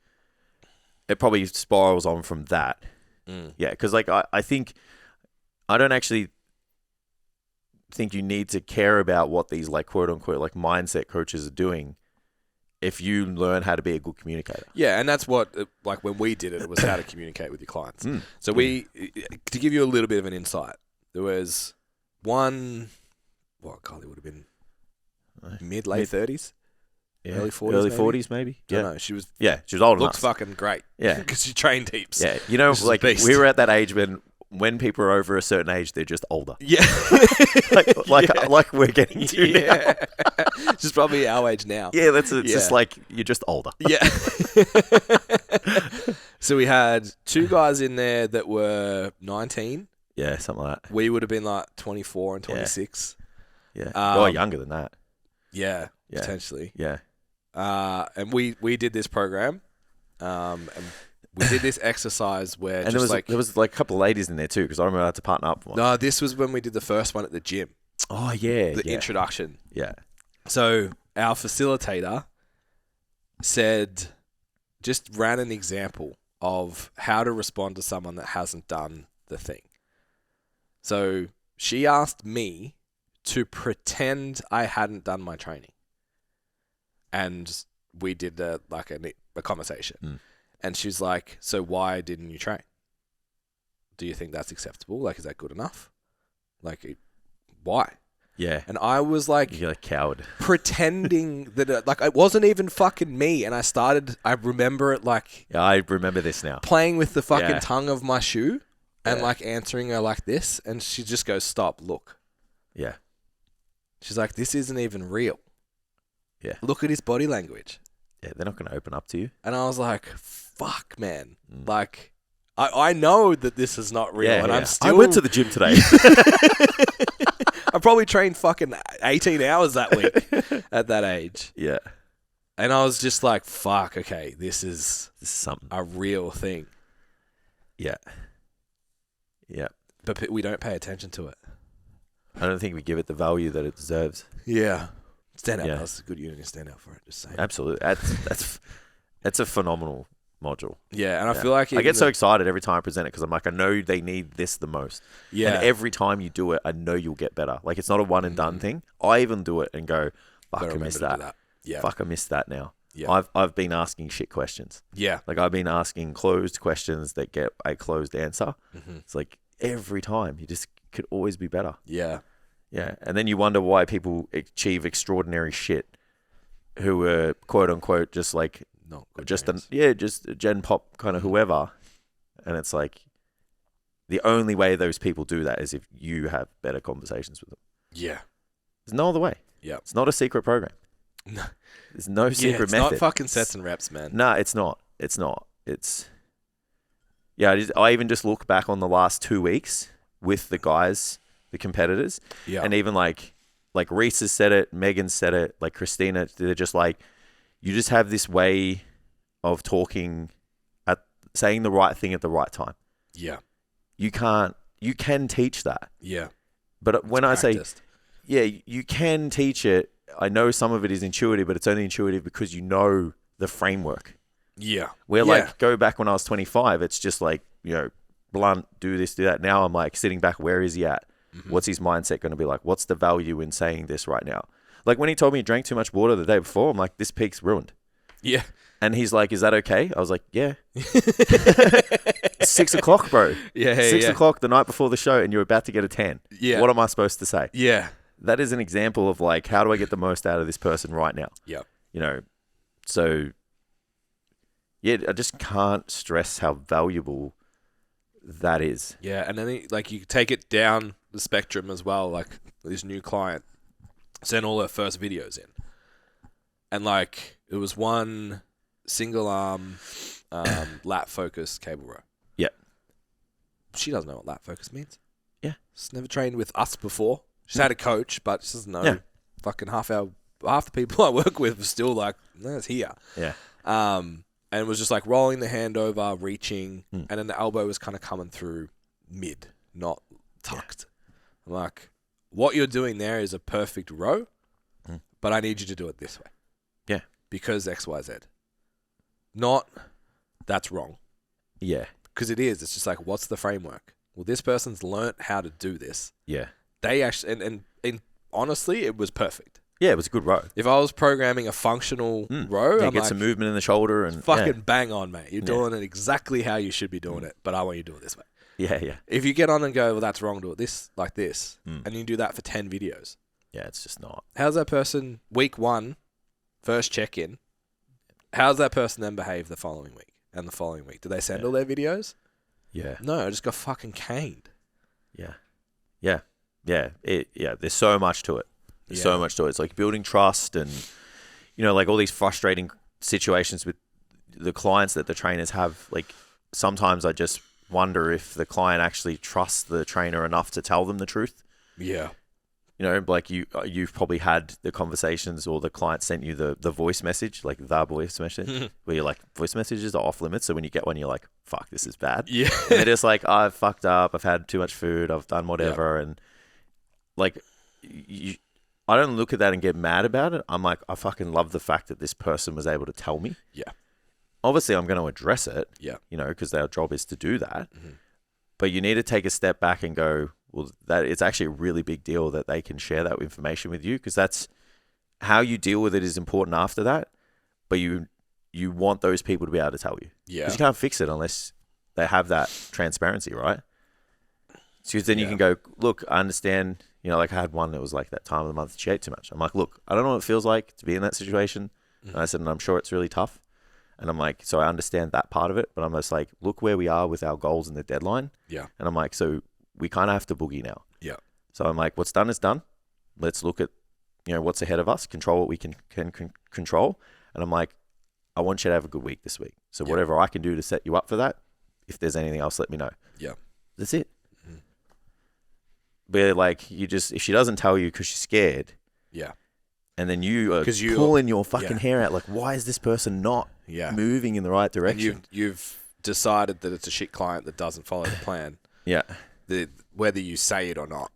S2: it probably spirals on from that. Yeah, because like I think I don't actually think you need to care about what these like quote unquote like mindset coaches are doing if you learn how to be a good communicator.
S1: Yeah, and that's what like when we did it, it was how to communicate with your clients. So to give you a little bit of an insight, there was one, it would have been late 30s.
S2: Yeah.
S1: Early 40s,
S2: Early 40s, maybe.
S1: Yeah. No, she was
S2: old enough.
S1: Looks fucking great.
S2: Yeah.
S1: Because she trained heaps.
S2: Yeah. Like
S1: we
S2: we were at that age when people are over a certain age, they're just older.
S1: Yeah.
S2: like we're getting to now.
S1: Just probably our age now.
S2: Yeah, it's just like you're just older.
S1: Yeah. So we had two guys in there that were 19.
S2: Yeah, something like that.
S1: We would have been like 24 and 26.
S2: Yeah. You're younger than that.
S1: Yeah, potentially.
S2: Yeah.
S1: And we did this program, and we did this exercise where
S2: and there was like a couple of ladies in there too, because I remember I had to partner up.
S1: No, this was when we did the first one at the gym.
S2: Oh yeah,
S1: the introduction.
S2: Yeah.
S1: So our facilitator just ran an example of how to respond to someone that hasn't done the thing. So she asked me to pretend I hadn't done my training. And we did a conversation. And she's like, so why didn't you train? Do you think that's acceptable? Like, is that good enough? Like, why?
S2: Yeah.
S1: And I was like...
S2: You're a coward.
S1: Pretending that, it wasn't even fucking me. And I remember it like...
S2: Yeah, I remember this now.
S1: Playing with the fucking tongue of my shoe and like answering her like this. And she just goes, stop, look.
S2: Yeah.
S1: She's like, this isn't even real.
S2: Yeah.
S1: Look at his body language.
S2: Yeah, they're not going to open up to you.
S1: And I was like, fuck, man. Like, I know that this is not real. And I'm still...
S2: I went to the gym today.
S1: I probably trained fucking 18 hours that week at that age.
S2: Yeah.
S1: And I was just like, fuck, okay, this is
S2: something.
S1: A real thing.
S2: Yeah. Yeah.
S1: But we don't pay attention to it.
S2: I don't think we give it the value that it deserves.
S1: Yeah. Stand out. Yeah. That's a good unit. Stand out for it. Just saying.
S2: Absolutely. That's a phenomenal module.
S1: Yeah, and I feel like
S2: I get so excited every time I present it because I'm like, I know they need this the most.
S1: Yeah.
S2: And every time you do it, I know you'll get better. Like, it's not a one and done thing. I even do it and go, fuck, I missed that.
S1: Yeah.
S2: Fuck, I missed that now.
S1: Yeah.
S2: I've been asking shit questions.
S1: Yeah.
S2: Like, I've been asking closed questions that get a closed answer. It's like every time you just could always be better.
S1: Yeah.
S2: Yeah. And then you wonder why people achieve extraordinary shit who are quote unquote just like just a gen pop kind of whoever. And it's like the only way those people do that is if you have better conversations with them.
S1: Yeah.
S2: There's no other way.
S1: Yeah.
S2: It's not a secret program.
S1: No.
S2: There's no secret
S1: it's
S2: method.
S1: It's not fucking sets and reps, man.
S2: No, it's not. It's not. I even just look back on the last 2 weeks with the guys, the competitors.
S1: Yeah.
S2: And even like Reese has said it, Megan said it, like Christina, they're just like, you just have this way of talking saying the right thing at the right time.
S1: Yeah.
S2: You can teach that.
S1: Yeah.
S2: But when I say, you can teach it, I know some of it is intuitive, but it's only intuitive because you know the framework.
S1: Yeah.
S2: Where
S1: Yeah.
S2: like go back when I was 25, it's just like, you know, blunt, do this, do that. Now I'm like sitting back, where is he at? What's his mindset going to be like? What's the value in saying this right now? Like when he told me he drank too much water the day before, I'm like, this peak's ruined.
S1: Yeah.
S2: And he's like, is that okay? I was like, yeah. 6 o'clock, bro.
S1: Yeah.
S2: 6 o'clock the night before the show and you're about to get a tan.
S1: Yeah.
S2: What am I supposed to say?
S1: Yeah.
S2: That is an example of like, how do I get the most out of this person right now?
S1: Yeah.
S2: You know, so yeah, I just can't stress how valuable that is.
S1: Yeah. And then like you take it down the spectrum as well. Like this new client sent all her first videos in. And like it was one single arm lat focus cable row.
S2: Yeah.
S1: She doesn't know what lat focus means.
S2: Yeah.
S1: She's never trained with us before. She's had a coach, but she doesn't know.
S2: Yeah.
S1: Fucking half the people I work with are still like, no, it's here.
S2: Yeah.
S1: And it was just like rolling the hand over, reaching, and then the elbow was kind of coming through mid, not tucked. I'm like, what you're doing there is a perfect row, but I need you to do it this way.
S2: Yeah.
S1: Because X, Y, Z. Not, that's wrong.
S2: Yeah.
S1: Because it is. It's just like, what's the framework? Well, this person's learnt how to do this.
S2: Yeah.
S1: They actually, and honestly, it was perfect.
S2: Yeah, it was a good row.
S1: If I was programming a functional row,
S2: Yeah,
S1: I'm
S2: get
S1: like,
S2: some movement in the shoulder and
S1: fucking bang on, mate. You're doing it exactly how you should be doing it, but I want you to do it this way.
S2: Yeah.
S1: If you get on and go, well, that's wrong, do it this, like this, and you do that for 10 videos,
S2: Yeah, it's just not.
S1: how's that person, week one, first check-in, how's that person then behave the following week and the following week? Do they send all their videos?
S2: Yeah.
S1: No, I just got fucking caned.
S2: Yeah. There's so much to it. There's so much to it. It's like building trust and, you know, like all these frustrating situations with the clients that the trainers have. Like sometimes I just wonder if the client actually trusts the trainer enough to tell them the truth.
S1: Yeah.
S2: You know, like you've probably had the conversations or the client sent you the voice message, like the voice message, where you're like, voice messages are off limits. So when you get one, you're like, fuck, this is bad.
S1: Yeah.
S2: And they're just like, I've fucked up. I've had too much food. I've done whatever. And like, I don't look at that and get mad about it. I'm like, I fucking love the fact that this person was able to tell me.
S1: Yeah.
S2: Obviously, I'm going to address it.
S1: Yeah.
S2: You know, because their job is to do that. But you need to take a step back and go, well, that it's actually a really big deal that they can share that information with you, because that's how you deal with it is important after that. But you want those people to be able to tell you.
S1: Yeah.
S2: Because you can't fix it unless they have that transparency, right? So then you can go, look, I understand. You know, like I had one that was like that time of the month she ate too much. I'm like, look, I don't know what it feels like to be in that situation. And I said, and I'm sure it's really tough. And I'm like, so I understand that part of it, but I'm just like, look where we are with our goals and the deadline.
S1: Yeah.
S2: And I'm like, so we kind of have to boogie now.
S1: Yeah.
S2: So I'm like, what's done is done. Let's look at, you know, what's ahead of us, control what we can control. And I'm like, I want you to have a good week this week. So whatever I can do to set you up for that, if there's anything else, let me know.
S1: Yeah.
S2: That's it. But like, you just, if she doesn't tell you because she's scared,
S1: Yeah.
S2: and then you are pulling your fucking
S1: yeah.
S2: hair out, like, why is this person not
S1: Yeah.
S2: moving in the right
S1: And
S2: direction?
S1: you've decided that it's a shit client that doesn't follow the plan.
S2: Yeah.
S1: Whether you say it or not,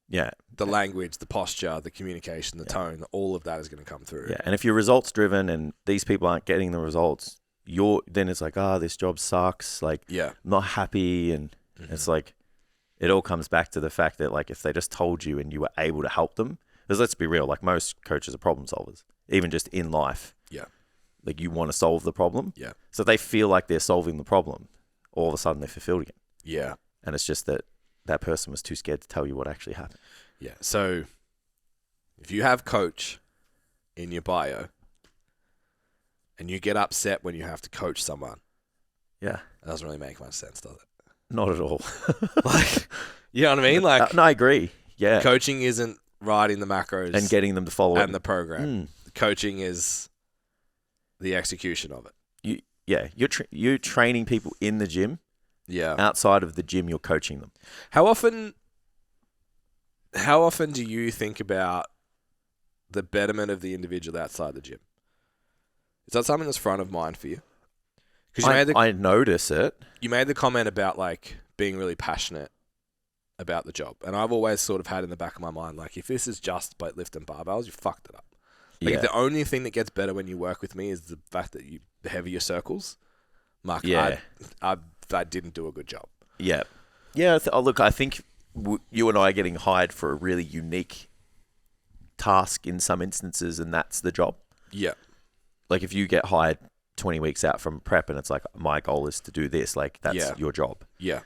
S2: Yeah.
S1: the language, the posture, the communication, the tone, all of that is going to come through.
S2: Yeah. And if you're results driven and these people aren't getting the results, then it's like, this job sucks. Like,
S1: Yeah.
S2: I'm not happy. And it's like, it all comes back to the fact that, like, if they just told you and you were able to help them, because let's be real, like, most coaches are problem solvers, even just in life.
S1: Yeah.
S2: Like, you want to solve the problem.
S1: Yeah.
S2: So if they feel like they're solving the problem, all of a sudden they're fulfilled again.
S1: Yeah.
S2: And it's just that that person was too scared to tell you what actually happened.
S1: Yeah. So if you have coach in your bio and you get upset when you have to coach someone,
S2: Yeah.
S1: it doesn't really make much sense, does it?
S2: Not at all.
S1: Like, you know what I mean? Like,
S2: no, I agree. Yeah.
S1: coaching isn't writing the macros
S2: And getting them to follow it.
S1: and the program. Coaching is the execution of it.
S2: You're training people in the gym.
S1: Yeah.
S2: Outside of the gym, you're coaching them.
S1: How often do you think about the betterment of the individual outside the gym? Is that something that's front of mind for you? Because
S2: I notice it.
S1: you made the comment about like being really passionate about the job, and I've always sort of had in the back of my mind, like, if this is just weightlifting barbells, you fucked it up. Like,
S2: Yeah.
S1: the only thing that gets better when you work with me is the fact that you heavier circles, Mark,
S2: Yeah.
S1: I didn't do a good job.
S2: Yeah. Yeah. Look, I think you and I are getting hired for a really unique task in some instances, and that's the job.
S1: Yeah.
S2: Like if you get hired 20 weeks out from prep and it's like, my goal is to do this, like that's
S1: Yeah.
S2: your job.
S1: Yeah.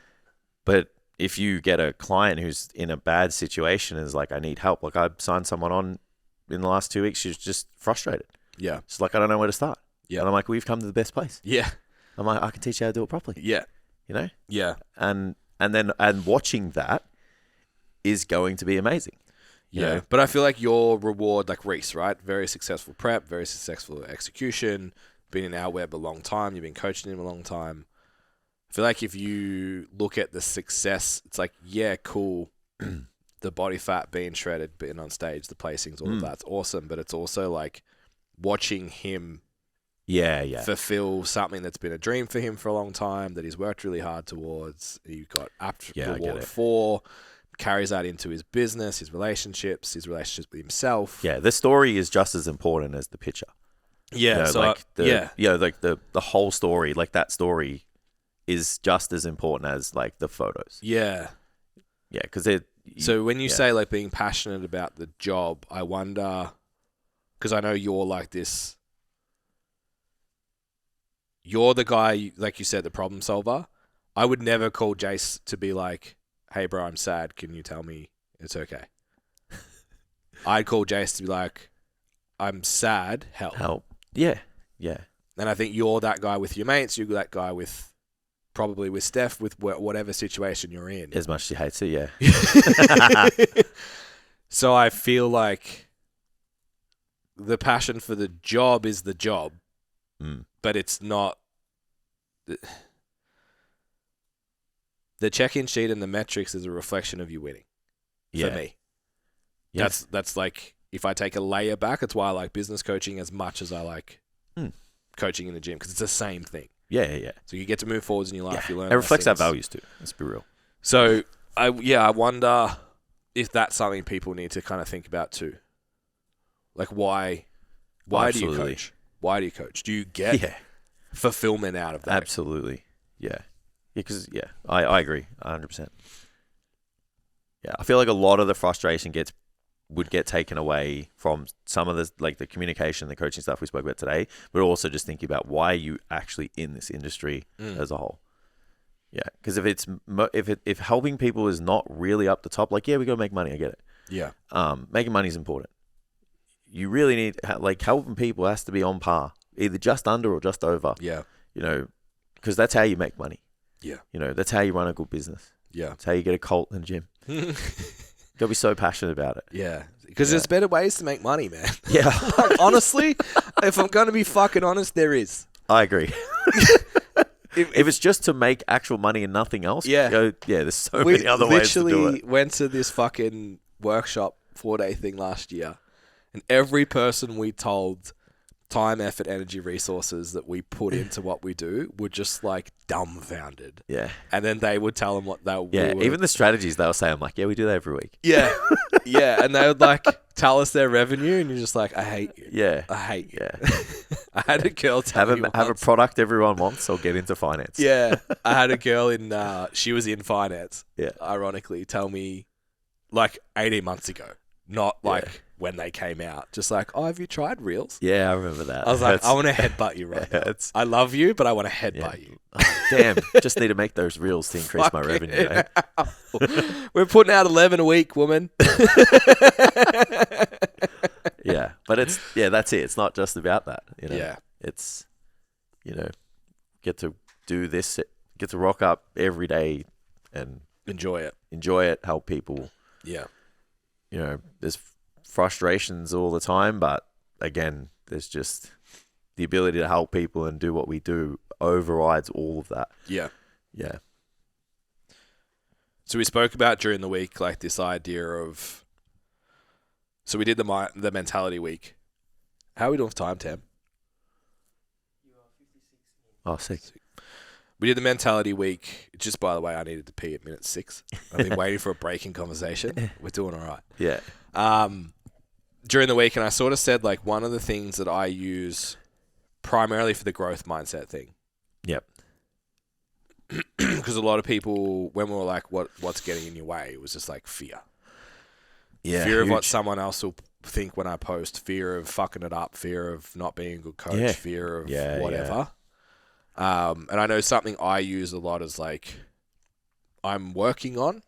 S2: But if you get a client who's in a bad situation and is like, I need help. Like I signed someone on in the last 2 weeks. She was just frustrated.
S1: Yeah.
S2: She's like, I don't know where to start.
S1: Yeah.
S2: And I'm like, we've come to the best place.
S1: Yeah.
S2: I'm like, I can teach you how to do it properly.
S1: Yeah.
S2: You know?
S1: Yeah.
S2: And watching that is going to be amazing. You
S1: Yeah.
S2: know?
S1: But I feel like your reward, like Reese, right? Very successful prep, very successful execution, been in our web a long time, you've been coaching him a long time. I feel like if you look at the success, it's like, yeah, cool. The body fat being shredded, being on stage, the placings, all of that's awesome. But it's also like watching him fulfill something that's been a dream for him for a long time, that he's worked really hard towards. He got apt reward for, carries that into his business, his relationships with himself.
S2: Yeah, the story is just as important as the picture.
S1: Yeah,
S2: You know,
S1: so
S2: like the whole story, like that story is just as important as like the photos.
S1: yeah.
S2: Yeah, because
S1: So when you say like being passionate about the job, I wonder, because I know you're like this. You're the guy, like you said, the problem solver. I would never call Jace to be like, hey, bro, I'm sad. Can you tell me it's okay? I'd call Jace to be like, I'm sad. Help.
S2: Yeah, yeah.
S1: And I think you're that guy with your mates. You're that guy with probably with Steph, with whatever situation you're in.
S2: As much as she hates it, yeah.
S1: So I feel like the passion for the job is the job, but it's not. The check-in sheet and the metrics is a reflection of you winning.
S2: Yeah.
S1: For me.
S2: Yeah.
S1: That's like, if I take a layer back, it's why I like business coaching as much as I like coaching in the gym, because it's the same thing.
S2: Yeah.
S1: So you get to move forwards in your life. You learn.
S2: It reflects our
S1: lessons.
S2: values too. Let's be real.
S1: So I wonder if that's something people need to kind of think about too. Like why do you
S2: Absolutely.
S1: coach? Why do you coach? Do you get fulfillment out of that?
S2: Absolutely. Yeah. Because I agree 100%. Yeah, I feel like a lot of the frustration would get taken away from some of the communication, the coaching stuff we spoke about today, but also just thinking about why are you actually in this industry as a whole. Yeah, because if helping people is not really up the top, like we gotta make money, I get it.
S1: Yeah.
S2: Making money is important. You really need helping people has to be on par, either just under or just over.
S1: Yeah.
S2: You know, because that's how you make money.
S1: Yeah.
S2: You know, that's how you run a good business.
S1: Yeah.
S2: That's how you get a cult in the gym. Gotta be so passionate about it.
S1: Yeah. Because there's better ways to make money, man.
S2: Yeah.
S1: Like, honestly, if I'm going to be fucking honest, there is.
S2: I agree. If it's just to make actual money and nothing else, there's so many other ways to do it.
S1: We literally went to this fucking workshop 4-day thing last year, and every person we told time, effort, energy, resources that we put into what we do were just like dumbfounded.
S2: Yeah.
S1: And then they would tell them what they
S2: were. Even the strategies they were saying, I'm like, we do that every week.
S1: Yeah. Yeah. And they would like tell us their revenue, and you're just like, I hate you.
S2: Yeah.
S1: I hate you.
S2: Yeah.
S1: I had a girl tell me
S2: have a product everyone wants or get into finance.
S1: Yeah. I had a girl in, she was in finance.
S2: Yeah.
S1: Ironically, tell me like 18 months ago, not like when they came out. Just like, oh, have you tried Reels?
S2: Yeah, I remember that.
S1: I was like, I want to headbutt you right now. I love you, but I want to headbutt you.
S2: Oh, damn. Just need to make those Reels to increase my revenue.
S1: We're putting out 11 a week, woman.
S2: Yeah. But that's it. It's not just about that. You know?
S1: Yeah.
S2: It's, get to do this, get to rock up every day and
S1: enjoy it,
S2: help people.
S1: Yeah.
S2: There's frustrations all the time, but again, there's just the ability to help people and do what we do overrides all of that.
S1: Yeah.
S2: Yeah.
S1: So we spoke about during the week, like this idea of, so we did the mentality week. How are we doing for time, Tam?
S2: Oh, sick.
S1: We did the mentality week. Just by the way, I needed to pee at minute 6. I've been waiting for a break in conversation. We're doing all right.
S2: Yeah.
S1: During the week, and I sort of said like one of the things that I use primarily for the growth mindset thing.
S2: Yep.
S1: Because a lot of people, when we were like, what's getting in your way? It was just like fear.
S2: Yeah.
S1: Fear of what
S2: huge.
S1: someone else will think when I post, fear of fucking it up, fear of not being a good coach,
S2: Yeah.
S1: fear of
S2: Yeah,
S1: whatever. And I know something I use a lot is like, I'm working on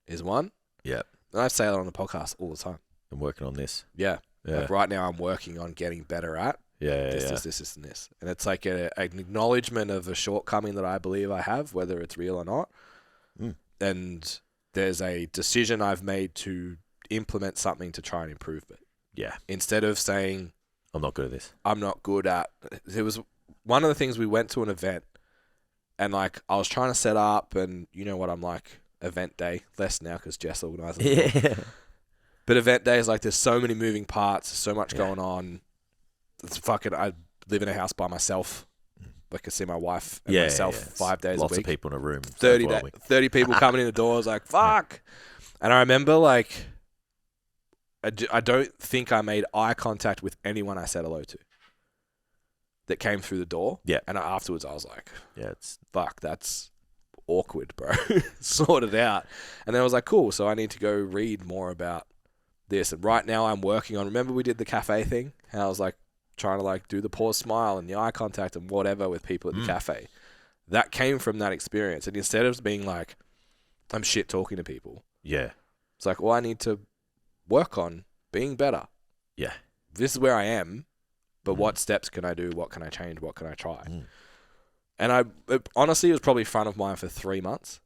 S1: is one.
S2: Yep.
S1: And I say that on the podcast all the time.
S2: I'm working on this.
S1: Yeah.
S2: Yeah.
S1: Like right now I'm working on getting better at
S2: Yeah.
S1: this, and this. And it's like an acknowledgement of a shortcoming that I believe I have, whether it's real or not.
S2: Mm.
S1: And there's a decision I've made to implement something to try and improve it.
S2: Yeah.
S1: Instead of saying,
S2: I'm not good at this.
S1: I'm not good at... It was one of the things, we went to an event and like I was trying to set up, and you know what I'm like, event day, less now because Jess organises it.
S2: Yeah.
S1: But event day is like, there's so many moving parts, so much going on. It's fucking, I live in a house by myself. Like I see my wife and myself 5 days
S2: Lots
S1: a week.
S2: of people in a room.
S1: 30 people coming in the door. I was like, fuck. And I remember like, I don't think I made eye contact with anyone I said hello to that came through the door.
S2: Yeah.
S1: And afterwards I was like,
S2: Yeah, it's
S1: fuck, that's awkward, bro. Sort it out. And then I was like, cool, so I need to go read more about this. And right now I'm working on, remember we did the cafe thing? How I was like trying to like do the pause smile and the eye contact and whatever with people at the cafe. That came from that experience. And instead of being like, I'm shit talking to people,
S2: yeah.
S1: it's like, well, I need to work on being better.
S2: Yeah.
S1: This is where I am, but what steps can I do? What can I change? What can I try? And honestly, it was probably front of mind for 3 months,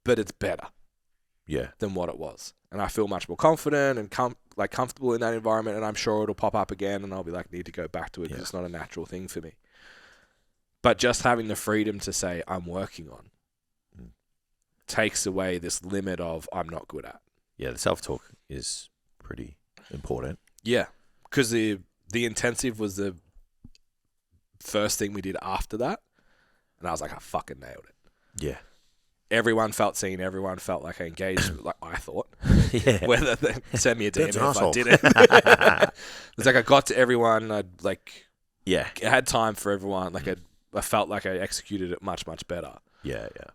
S1: but it's better
S2: Yeah.
S1: than what it was. And I feel much more confident and comfortable in that environment. And I'm sure it'll pop up again and I'll be like, need to go back to it because it's not a natural thing for me. But just having the freedom to say I'm working on takes away this limit of I'm not good at.
S2: Yeah, the self-talk is pretty important.
S1: Yeah, because the intensive was the first thing we did after that. And I was like, I fucking nailed it.
S2: Yeah.
S1: Everyone felt seen. Everyone felt like I engaged, like I thought.
S2: Yeah.
S1: Whether they send me a DM
S2: That's an
S1: if I
S2: asshole.
S1: didn't. It's like I got to everyone. I
S2: Yeah.
S1: had time for everyone. Like I felt like I executed it much, much better.
S2: Yeah, yeah.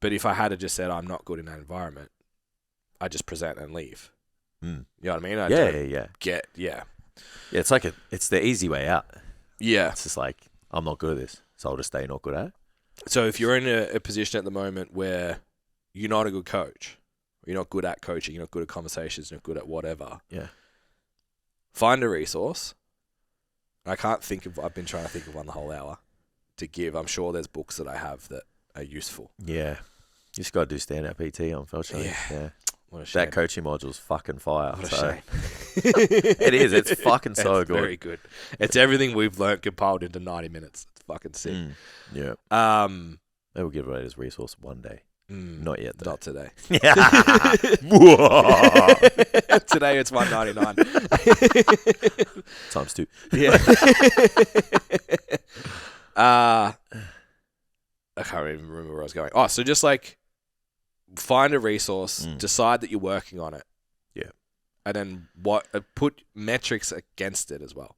S1: But if I had just said I'm not good in that environment, I just present and leave.
S2: Mm.
S1: You know what I mean?
S2: Yeah.
S1: Yeah.
S2: Yeah, it's like it's the easy way out.
S1: Yeah.
S2: It's just like, I'm not good at this, so I'll just stay not good at it.
S1: So if you're in a position at the moment where you're not a good coach, you're not good at coaching, you're not good at conversations, you're not good at whatever.
S2: Yeah.
S1: Find a resource. I've been trying to think of one the whole hour to give. I'm sure there's books that I have that are useful.
S2: Yeah. You just got to do stand-up PT, unfortunately. Yeah.
S1: What a shame.
S2: That coaching module's fucking fire.
S1: What a
S2: so.
S1: shame.
S2: It is. It's fucking so
S1: It's
S2: good.
S1: very good. It's everything we've learned compiled into 90 minutes. It's fucking sick.
S2: Yeah. Maybe we'll give away this resource one day. Not yet, though.
S1: Not today.
S2: Whoa.
S1: Today it's $1.99.
S2: Times 2.
S1: Yeah. I can't even remember where I was going. Oh, so just like find a resource, decide that you're working on it.
S2: Yeah.
S1: And then put metrics against it as well.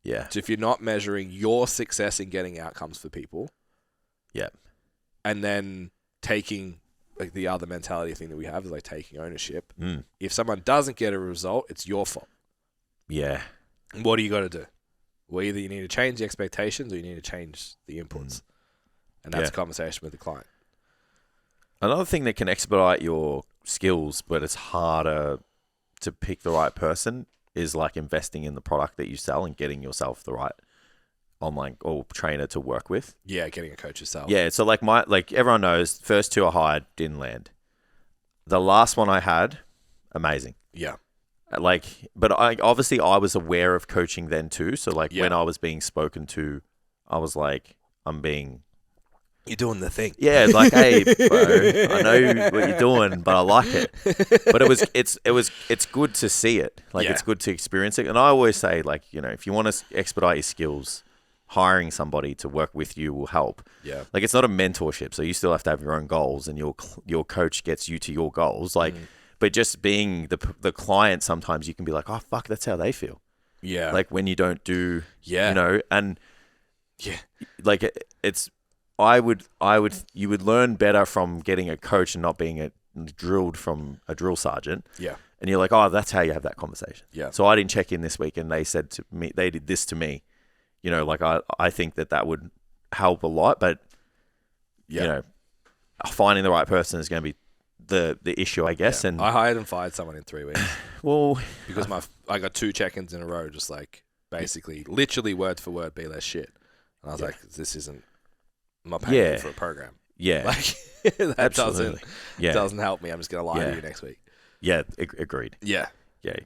S2: Yeah.
S1: So if you're not measuring your success in getting outcomes for people.
S2: Yeah.
S1: And then taking like the other mentality thing that we have is like taking ownership. If someone doesn't get a result, it's your fault.
S2: Yeah.
S1: And what do you got to do? Well, either you need to change the expectations or you need to change the inputs. And that's a conversation with the client.
S2: Another thing that can expedite your skills, but it's harder to pick the right person, is like investing in the product that you sell and getting yourself the right online or trainer to work with.
S1: Yeah, getting a coach yourself.
S2: Yeah, so like everyone knows, first 2 I hired didn't land. The last one I had, amazing.
S1: Yeah.
S2: But I was aware of coaching then too. So when I was being spoken to, I was like,
S1: You're doing the thing.
S2: yeah, it's like, hey, bro, I know what you're doing, but I like it. But it's good to see it. It's good to experience it. And I always say, if you want to expedite your skills, hiring somebody to work with you will help.
S1: Yeah.
S2: It's not a mentorship, so you still have to have your own goals, and your coach gets you to your goals. But just being the client, sometimes you can be like, oh fuck, that's how they feel.
S1: Yeah.
S2: Like when you don't do,
S1: Yeah.
S2: you know, and
S1: Yeah.
S2: like you would learn better from getting a coach and not being drilled from a drill sergeant.
S1: Yeah.
S2: And you're like, oh, that's how you have that conversation.
S1: Yeah.
S2: So I didn't check in this week, and they said to me, they did this to me. You know, like I think that would help a lot, but you know, finding the right person is going to be the issue, I guess.
S1: Yeah.
S2: And
S1: I hired and fired someone in 3 weeks
S2: well,
S1: because I got 2 check-ins in a row, just like basically, literally word for word, be less shit. And I was like, this isn't. I'm not paying you for a program.
S2: Yeah,
S1: Like that doesn't help me. I'm just gonna lie to you next week.
S2: Yeah, agreed.
S1: Yeah.
S2: Yeah,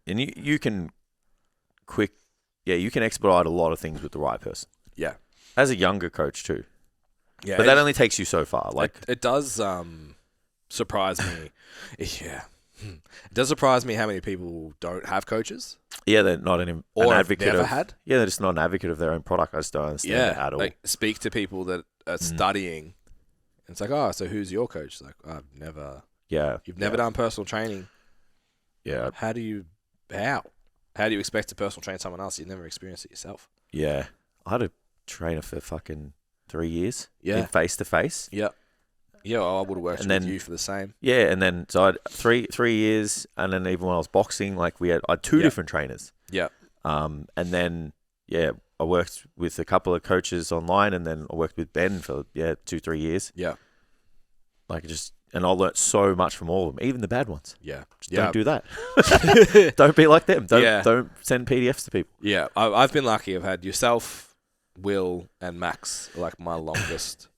S2: and you can you can expedite a lot of things with the right person.
S1: Yeah.
S2: As a younger coach too.
S1: Yeah.
S2: But that only takes you so far. Like
S1: it does surprise me. Yeah. It does surprise me how many people don't have coaches.
S2: Yeah, they're not an advocate
S1: never
S2: of.
S1: had.
S2: Yeah, they're just not an advocate of their own product. I just don't understand it at all.
S1: Like speak to people that are studying. And it's like, oh, so who's your coach? Like, I've never.
S2: Yeah.
S1: You've never done personal training.
S2: Yeah.
S1: How do you expect to personal train someone else? You've never experienced it yourself.
S2: Yeah. I had a trainer for fucking 3 years.
S1: Yeah.
S2: Face to face.
S1: Yeah. Yeah, I would have worked with you for the same.
S2: Yeah, and then so I had three years, and then even when I was boxing, like I had 2 different trainers.
S1: Yeah.
S2: And then I worked with a couple of coaches online, and then I worked with Ben for 2-3 years.
S1: Yeah.
S2: And I learnt so much from all of them, even the bad ones.
S1: Yeah.
S2: Just don't do that. Don't be like them. Don't send PDFs to people.
S1: Yeah. I've been lucky. I've had yourself, Will, and Max, like my longest.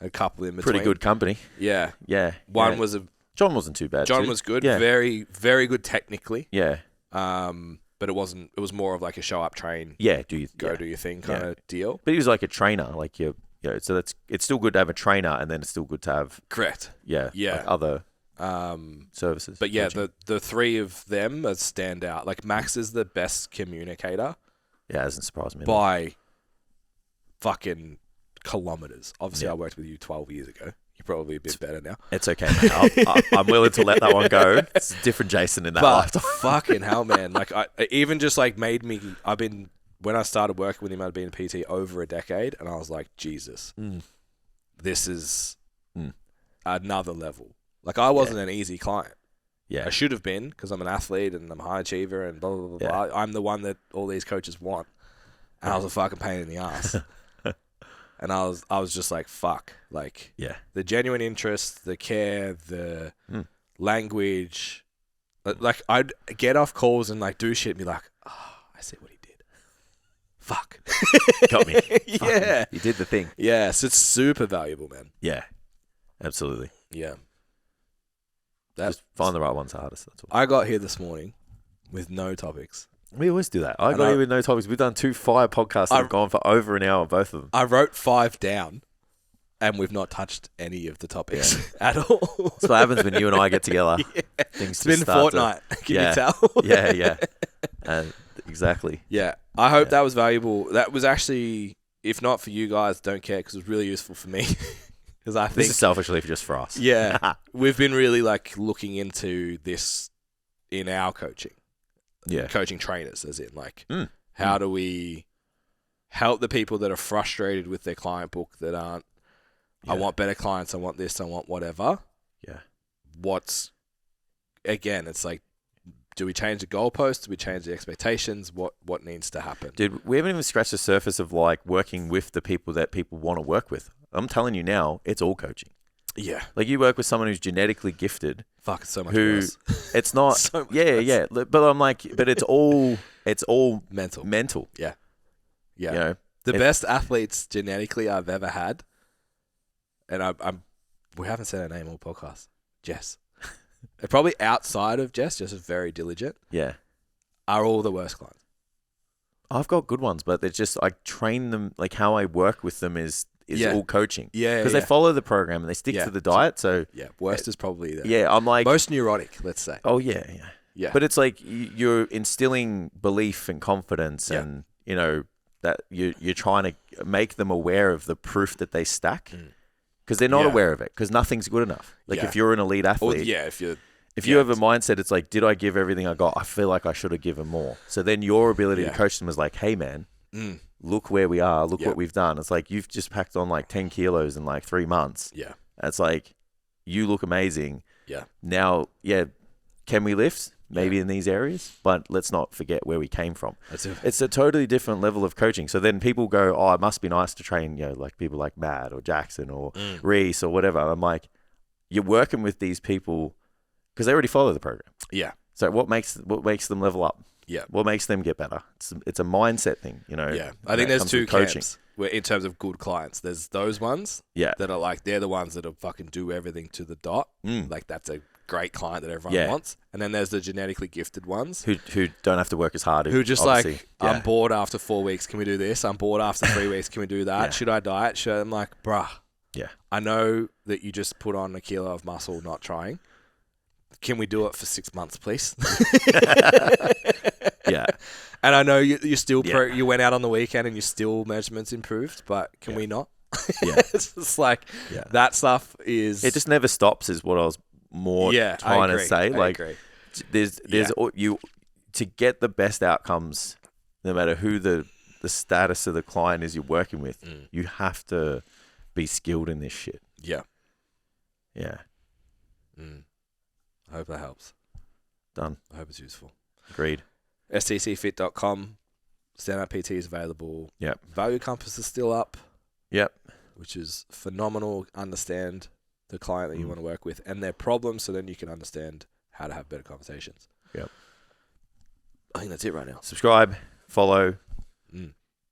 S1: A couple in between.
S2: Pretty good company.
S1: Yeah.
S2: Yeah.
S1: One was
S2: John wasn't too bad.
S1: John was good.
S2: Yeah.
S1: Very, very good technically.
S2: Yeah.
S1: But it wasn't. It was more of like a show up, train.
S2: Yeah.
S1: Do your thing kind of deal.
S2: But he was like a trainer, like so it's still good to have a trainer, and then it's still good to have
S1: correct.
S2: Yeah.
S1: Yeah.
S2: Like other services.
S1: But yeah, the 3 of them stand out. Like Max is the best communicator.
S2: Yeah, it doesn't surprise me.
S1: By fucking kilometers. Obviously, I worked with you 12 years ago. You're probably a bit better now.
S2: It's okay, mate. I'm willing to let that one go. It's a different Jason in that lifetime.
S1: Fucking hell, man. Like, I even just like made me. When I started working with him, I'd been a PT over a decade, and I was like, Jesus, this is another level. Like, I wasn't an easy client.
S2: Yeah,
S1: I should have been because I'm an athlete and I'm a high achiever and blah blah blah blah. I'm the one that all these coaches want, and I was a fucking pain in the ass. And I was just like, fuck. Like, the genuine interest, the care, the language. Like, I'd get off calls and, like, do shit and be like, oh, I see what he did. Fuck.
S2: Got me.
S1: Yeah.
S2: You did the thing.
S1: Yeah, so it's super valuable, man.
S2: Yeah, absolutely.
S1: Yeah.
S2: Just find the right one's hardest. That's all.
S1: I got here this morning with no topics.
S2: We always do that. I got even no topics. We've done 2 fire podcasts that have gone for over an hour, both of them.
S1: I wrote 5 down, and we've not touched any of the topics at all.
S2: That's what happens when you and I get together.
S1: It's been a fortnight. Can you tell?
S2: Yeah. Exactly.
S1: Yeah. I hope that was valuable. That was actually, if not for you guys, don't care, because it was really useful for me. Because I think
S2: this is selfishly just for us.
S1: Yeah. We've been really like looking into this in our coaching.
S2: Yeah.
S1: Coaching trainers, as in like, how do we help the people that are frustrated with their client book that aren't, I want better clients, I want this, I want whatever.
S2: Yeah.
S1: Again, it's like, do we change the goalposts? Do we change the expectations? What needs to happen?
S2: Dude, we haven't even scratched the surface of like working with the people that people want to work with. I'm telling you now, it's all coaching.
S1: Yeah.
S2: Like you work with someone who's genetically gifted.
S1: Fuck, it's so much worse.
S2: It's not.
S1: So much
S2: worse. Yeah. But I'm like, but it's all
S1: mental. Yeah. Yeah.
S2: You know,
S1: the best athletes genetically I've ever had, and we haven't said her name all podcast. Jess. They're probably outside of Jess is very diligent.
S2: Yeah.
S1: Are all the worst clients.
S2: I've got good ones, but they're just, I train them, like how I work with them is all coaching.
S1: Yeah.
S2: Because they follow the program and they stick to the diet. So
S1: yeah, worst is probably the
S2: I'm like
S1: most neurotic, let's say.
S2: Oh yeah. But it's like you're instilling belief and confidence, and you know that you're trying to make them aware of the proof that they stack, because they're not aware of it, because nothing's good enough. Like if you're an elite athlete, If you have a mindset, it's like, did I give everything I got? I feel like I should have given more. So then your ability to coach them is like, hey, man, look where we are. Look what we've done. It's like, you've just packed on like 10 kilos in like 3 months.
S1: Yeah.
S2: It's like, you look amazing.
S1: Yeah.
S2: Now, can we lift? Maybe in these areas, but let's not forget where we came from. It's a totally different level of coaching. So then people go, oh, it must be nice to train, like people like Matt or Jackson or Reese or whatever. I'm like, you're working with these people because they already follow the program.
S1: Yeah.
S2: So what makes them level up?
S1: Yeah.
S2: What makes them get better? It's a mindset thing,
S1: Yeah. I think there's two camps where, in terms of good clients. There's those ones that are like, they're the ones that will fucking do everything to the dot. Like that's a great client that everyone wants. And then there's the genetically gifted ones
S2: who don't have to work as hard.
S1: Who just like, I'm bored after 4 weeks. Can we do this? I'm bored after 3 weeks. Can we do that? Should I diet? I'm like, bruh. Yeah. I know that you just put on a kilo of muscle not trying. Can we do it for 6 months, please?
S2: Yeah.
S1: And I know you still you went out on the weekend and your still measurements improved, but can we not?
S2: Yeah.
S1: It's just like that stuff is.
S2: It just never stops, is what I was more trying to say. Like, there's you to get the best outcomes, no matter who the status of the client is you're working with. You have to be skilled in this shit.
S1: Yeah.
S2: Yeah.
S1: I hope that helps.
S2: Done.
S1: I hope it's useful.
S2: Agreed.
S1: stcfit.com. Stand-up PT is available.
S2: Yep.
S1: Value Compass is still up.
S2: Yep.
S1: Which is phenomenal. Understand the client that you want to work with and their problems, so then you can understand how to have better conversations.
S2: Yep.
S1: I think that's it right now.
S2: Subscribe, follow.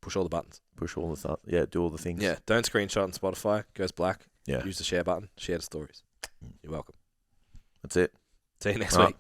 S1: Push all the buttons.
S2: Push all the stuff. Yeah, do all the things.
S1: Yeah, don't screenshot on Spotify. It goes black.
S2: Yeah.
S1: Use the share button. Share the stories. You're welcome.
S2: That's it.
S1: See you next week.